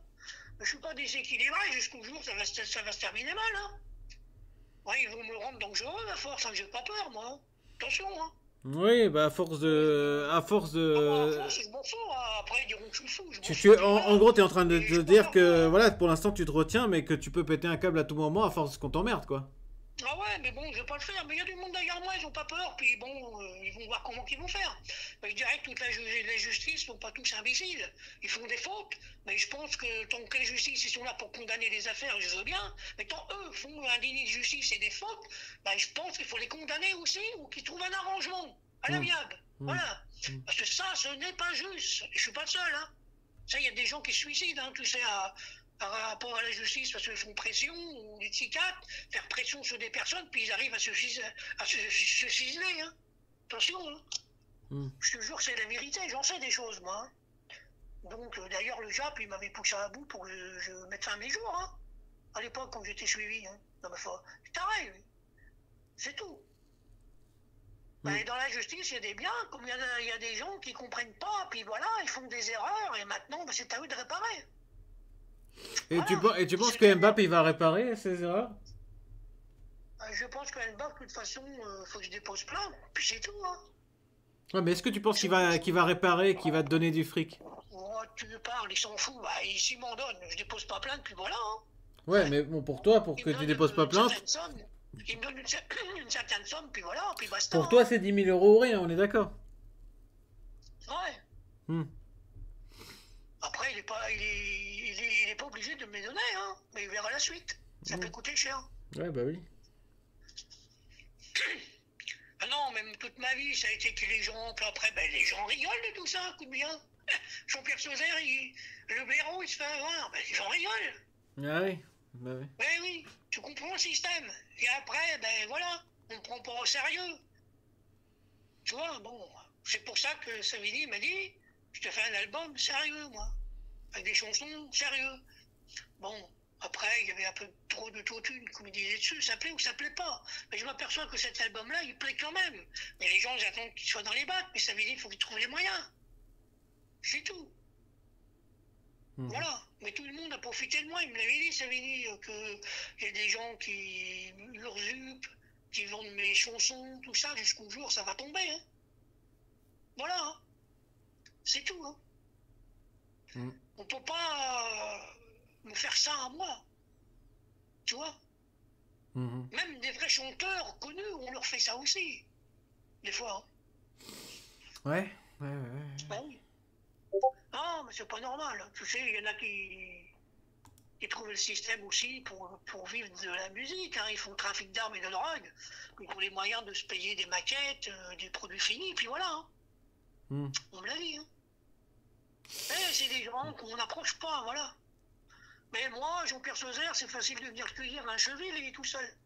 Mais je suis pas déséquilibré, jusqu'au jour, ça va se terminer mal, hein. Ouais, ils vont me rendre dangereux à force, hein, j'ai pas peur, moi. Hein. Attention, hein. Oui, bah à force de... À force Ah bah, à de... force, je m'en fous, hein. Après, ils diront que je suis fou, je m'en Tu, fous, puis en voilà. gros, t'es en train de Et te je dire préfère que, pas. voilà, pour l'instant, tu te retiens, mais que tu peux péter un câble à tout moment à force qu'on t'emmerde, quoi. Ah ouais, mais bon, je vais pas le faire. Mais il y a du monde derrière moi, ils ont pas peur. Puis bon, ils vont voir comment ils vont faire. Mais je dirais que toute la justice sont pas tous imbéciles. Ils font des fautes. Mais je pense que tant que la justice, ils sont là pour condamner les affaires, je veux bien. Mais tant eux font un déni de justice et des fautes, ben, je pense qu'il faut les condamner aussi ou qu'ils trouvent un arrangement à l'amiable. Voilà. Parce que ça, ce n'est pas juste. Je suis pas le seul, hein. Ça, il y a des gens qui se suicident, hein, tu sais, par rapport à la justice, parce qu'ils font pression, ou les psychiatres, faire pression sur des personnes, puis ils arrivent à se ciseler, hein. Attention, hein. Hmm. Je te jure, c'est la vérité, j'en sais des choses, moi. Hein. Donc, d'ailleurs, le JAP, il m'avait poussé à bout pour que je mette fin à mes jours, hein. À l'époque, quand j'étais suivi. Hein. Non, mais c'est pareil, c'est tout. Hmm. Et dans la justice, il y a des biens, comme il y a des gens qui ne comprennent pas, puis voilà, ils font des erreurs, et maintenant, c'est à eux de réparer. Voilà, Et tu penses c'est que clair. Mbappé il va réparer ces erreurs? Je pense qu'à une barre, de toute façon, faut que je dépose plainte, puis c'est tout. Hein. Ouais, mais est-ce que tu penses C'est- qu'il va réparer, qu'il va te donner du fric? Moi, tu me parles, il s'en fout. Bah, s'il m'en donne, je dépose pas plainte, puis voilà. Hein. Ouais, mais bon, pour toi, pour Il que me tu donne déposes pas une plainte, certaine somme. Il me donne une certaine somme, puis voilà, puis basta. pour Hein. toi c'est 10 000 € ou rien, on est d'accord? Ouais. Hmm. Après, il est pas obligé de me les donner, hein. Mais il verra la suite. Ça peut Hmm. coûter cher. Ouais, bah oui. Ah non, même toute ma vie, ça a été que les gens, puis après, ben, les gens rigolent de tout ça, coup de bien. Jean-Pierre Sauzère, le blaireau, il se fait avoir. Ben, les gens rigolent. Ah oui, bah oui. Ben oui, tu comprends le système. Et après, ben voilà, on ne prend pas au sérieux. Tu vois, bon, c'est pour ça que Savini m'a dit, je te fais un album sérieux, moi. Avec des chansons sérieuses. Bon, après, il y avait un peu trop d'autotune, comme il disait dessus, ça plaît ou ça plaît pas. Mais je m'aperçois que cet album-là, il plaît quand même. Mais les gens, ils attendent qu'il soit dans les bacs, mais ça veut dire qu'il faut qu'ils trouvent les moyens. C'est tout. Mhm. Voilà. Mais tout le monde a profité de moi. Il me l'avait dit, ça veut dire qu'il y a des gens qui usurpent, qui vendent mes chansons, tout ça, jusqu'au jour, ça va tomber. Hein. Voilà. Hein. C'est tout. Hein. Mhm. On peut pas me faire ça à moi. Tu vois. Mhm. Même des vrais chanteurs connus, on leur fait ça aussi. Des fois. Ouais, ouais, ouais. Bah oui. Ah, mais c'est pas normal. Tu sais, il y en a qui trouvent le système aussi pour vivre de la musique. Hein. Ils font trafic d'armes et de drogue. Ils ont les moyens de se payer des maquettes, des produits finis, puis voilà. Hein. Mhm. On me l'a dit. Hein. C'est des gens qu'on n'approche pas, voilà. Mais moi, Jean-Pierre Sauzère, c'est facile de venir cueillir un cheville, il est tout seul.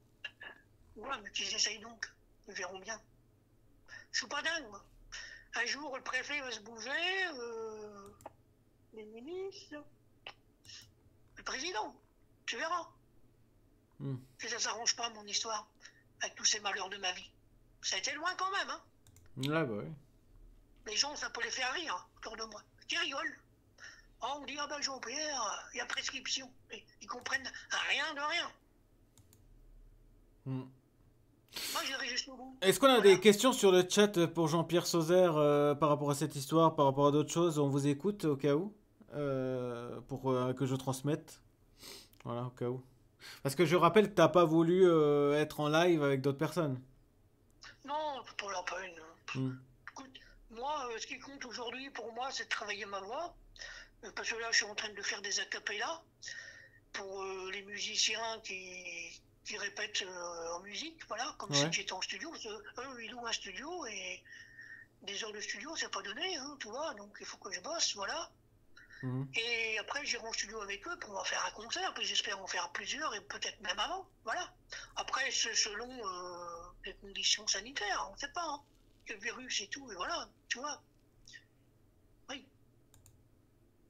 Voilà, mais qu'ils essayent donc. Ils verront bien. Je suis pas dingue, moi. Un jour, le préfet va se bouger, les ministres, le président. Tu verras. Mhm. Si ça s'arrange pas, mon histoire, avec tous ces malheurs de ma vie. Ça a été loin quand même, hein. Ouais, bah oui. Les gens, ça peut les faire rire autour de moi. Qui rigolent. Oh, on dit, ah ben Jean-Pierre, il y a prescription. Et ils comprennent rien de rien. Mhm. Moi, j'irai jusqu'au bout. Est-ce qu'on a Voilà. des questions sur le chat pour Jean-Pierre Sauzère par rapport à cette histoire, par rapport à d'autres choses? On vous écoute au cas où, pour que je transmette. Voilà, au cas où. Parce que je rappelle que t'as pas voulu être en live avec d'autres personnes. Non, c'est pas la peine. Hmm. Écoute, moi, ce qui compte aujourd'hui pour moi, c'est de travailler ma voix. Parce que là, je suis en train de faire des acapellas pour les musiciens qui répètent en musique, voilà, comme si Ouais. j'étais en studio. Parce que eux, ils louent un studio et des heures de studio, c'est pas donné, hein, tu vois, donc il faut que je bosse, voilà. Mhm. Et après, j'irai en studio avec eux pour en faire un concert, puis j'espère en faire plusieurs et peut-être même avant, voilà. Après, c'est selon les conditions sanitaires, on ne sait pas, hein. Le virus et tout, et voilà, tu vois. Oui,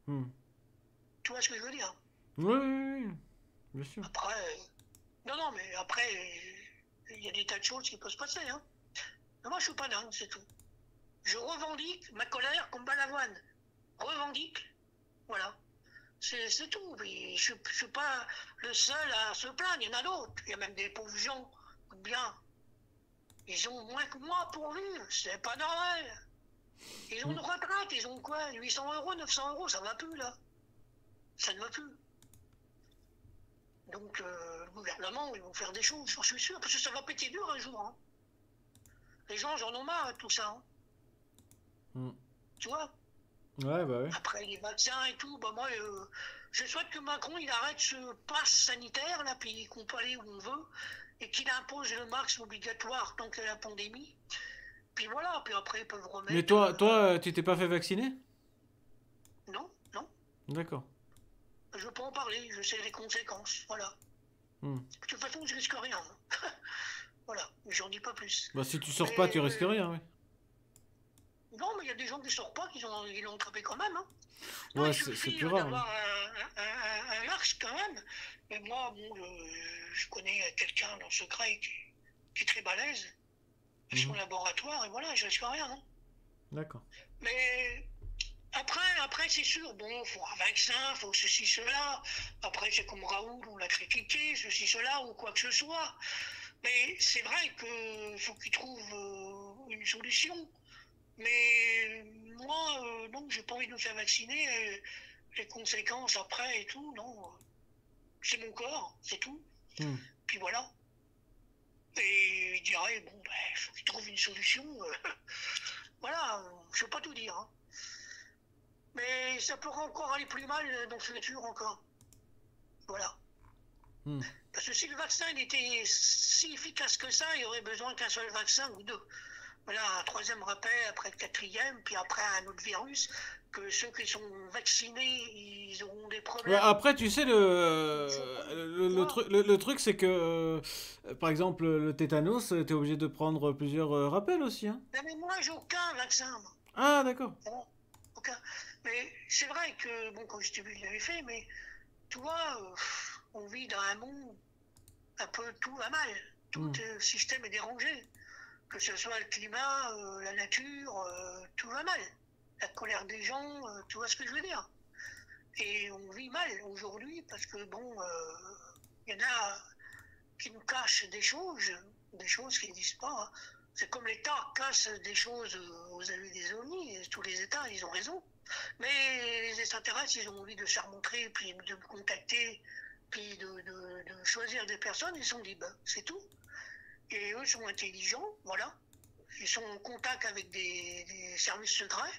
Hmm. tu vois ce que je veux dire. Oui, oui, oui, bien sûr. Après, non, non, mais après, il y a des tas de choses qui peuvent se passer, hein. Mais moi, je suis pas dingue, c'est tout. Je revendique ma colère comme Balavoine. Revendique, voilà. C'est tout. Mais je suis pas le seul à se plaindre. Il y en a d'autres. Il y a même des pauvres gens. Bien. Ils ont moins que moi pour vivre. C'est pas normal. Ils ont une retraite. Ils ont quoi 800 €, 900 €. Ça va plus, là. Ça ne va plus. Donc, le gouvernement, ils vont faire des choses, j'en suis sûr. Parce que ça va péter dur un jour. Hein. Les gens, j'en ont marre de tout ça. Hein. Hmm. Tu vois Ouais, bah ouais. après les vaccins et tout, bah moi, je souhaite que Macron il arrête ce pass sanitaire là, puis qu'on peut aller où on veut, et qu'il impose le max obligatoire tant qu'il y a la pandémie. Puis voilà, puis après ils peuvent Mais remettre. toi, tu t'es pas fait vacciner? Non, non, D'accord. je peux en parler, je sais les conséquences, voilà. Hmm. De toute façon, je risque rien. Voilà, j'en dis pas plus. Bah si tu sors pas, Mais tu risques rien, ouais. Non, mais il y a des gens qui ne sortent pas, ils l'ont attrapé quand même. Hein. Non, Ouais, il c'est suffit plus rare. d'avoir un large quand même. Mais moi, bon, je connais quelqu'un dans le secret qui est très balèze à son laboratoire, et voilà, je risque rien. Hein. D'accord. Mais après c'est sûr, bon, il faut un vaccin, il faut ceci, cela. Après, c'est comme Raoul, on l'a critiqué, ceci, cela, ou quoi que ce soit. Mais c'est vrai qu'il faut qu'il trouve une solution. Mais moi, non, j'ai pas envie de me faire vacciner. Les conséquences après et tout, non. C'est mon corps, c'est tout. Puis voilà. Et il dirait, bon, ben, il faut qu'il trouve une solution. Voilà, je ne peux pas tout dire. Hein. Mais ça pourrait encore aller plus mal dans le futur encore. Voilà. Parce que si le vaccin était si efficace que ça, il y aurait besoin qu'un seul vaccin ou deux. Voilà, un troisième rappel, après le quatrième, puis après un autre virus, que ceux qui sont vaccinés, ils auront des problèmes. Ouais, après, tu sais, le truc, c'est que, par exemple, le tétanos, t'es obligé de prendre plusieurs rappels aussi. Hein. Non, mais moi, j'ai aucun vaccin. Moi. Ah, d'accord. Bon, aucun. Mais c'est vrai que, bon, quand j'étais vu, il l'avait fait, mais tu vois, on vit dans un monde un peu tout va mal. Tout le système est dérangé. Que ce soit le climat, la nature, tout va mal. La colère des gens, tu vois ce que je veux dire. Et on vit mal aujourd'hui parce que, bon, il y en a qui nous cachent des choses qu'ils ne disent pas. Hein. C'est comme l'État cache des choses aux amis des ONI, et tous les États, ils ont raison. Mais les extraterrestres, ils ont envie de se faire montrer, puis de me contacter, puis de choisir des personnes, ils sont libres, c'est tout. Et eux sont intelligents, voilà. Ils sont en contact avec des services secrets.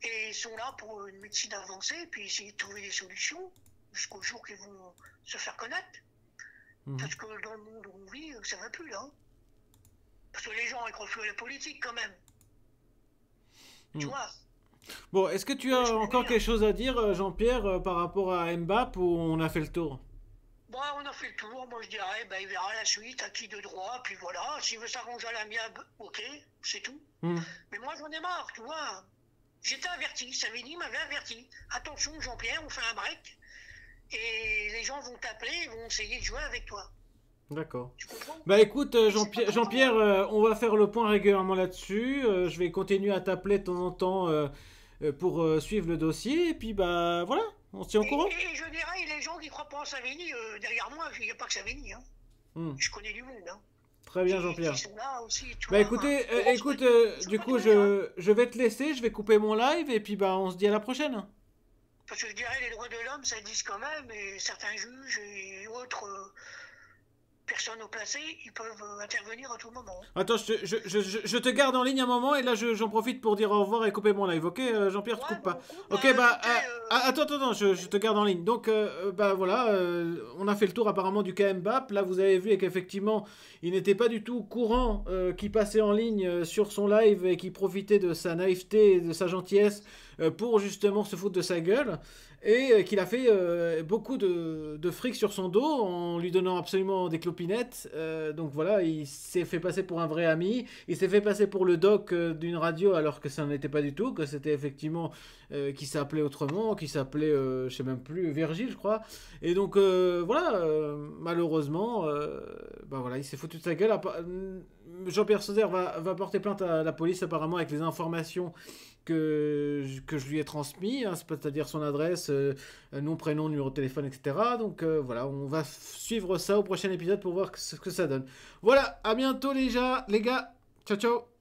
Et ils sont là pour une médecine avancée, puis essayer de trouver des solutions jusqu'au jour qu'ils vont se faire connaître. Parce que dans le monde où on vit, ça ne va plus, là. Hein. Parce que les gens, ils croient plus à la politique, quand même. Tu vois. Bon, est-ce que tu as encore quelque chose à dire, Jean-Pierre, par rapport à Mbappé, ou on a fait le tour? Bon, on a fait le tour, moi je dirais, ben, il verra la suite, à qui de droit, puis voilà, s'il veut s'arranger à l'amiable, ok, c'est tout. Mais moi j'en ai marre, tu vois. J'étais averti, Savini m'avait averti. Attention Jean-Pierre, on fait un break, et les gens vont t'appeler, ils vont essayer de jouer avec toi. D'accord. Tu comprends? Bah écoute, Jean-Pierre, on va faire le point régulièrement là-dessus. Je vais continuer à t'appeler de temps en temps pour suivre le dossier, et puis bah voilà. On se tient au courant. Et je dirais, les gens qui croient pas en Savini, derrière moi, il n'y a pas que Savini. Hein. Je connais du monde. Hein. Très bien, Jean-Pierre. Aussi, bah écoutez, du coup, je vais te laisser, je vais couper mon live, et puis bah on se dit à la prochaine. Parce que je dirais, les droits de l'homme, ça existe quand même, et certains juges et autres personnes au placé, ils peuvent intervenir à tout moment. Attends, je te garde en ligne un moment, et là j'en profite pour dire au revoir et couper mon live, ok Jean-Pierre, tu coupes pas. Ok, bah, attends, je te garde en ligne. Donc, bah voilà, on a fait le tour apparemment du cas Mbappé. Là, vous avez vu qu'effectivement, il n'était pas du tout courant qui passait en ligne sur son live et qui profitait de sa naïveté et de sa gentillesse pour justement se foutre de sa gueule. Et qu'il a fait beaucoup de fric sur son dos en lui donnant absolument des clopinettes. Donc voilà, il s'est fait passer pour un vrai ami. Il s'est fait passer pour le doc d'une radio alors que ça n'était pas du tout, que c'était effectivement qui s'appelait autrement, qui s'appelait, je sais même plus, Virgile, je crois. Et donc voilà, malheureusement, bah voilà, il s'est foutu de sa gueule. Jean-Pierre Sauzère va porter plainte à la police apparemment avec les informations que je lui ai transmis, hein, c'est-à-dire son adresse, nom, prénom, numéro de téléphone, etc. Donc voilà, on va suivre ça au prochain épisode pour voir ce que ça donne. Voilà, à bientôt les gars. Ciao, ciao.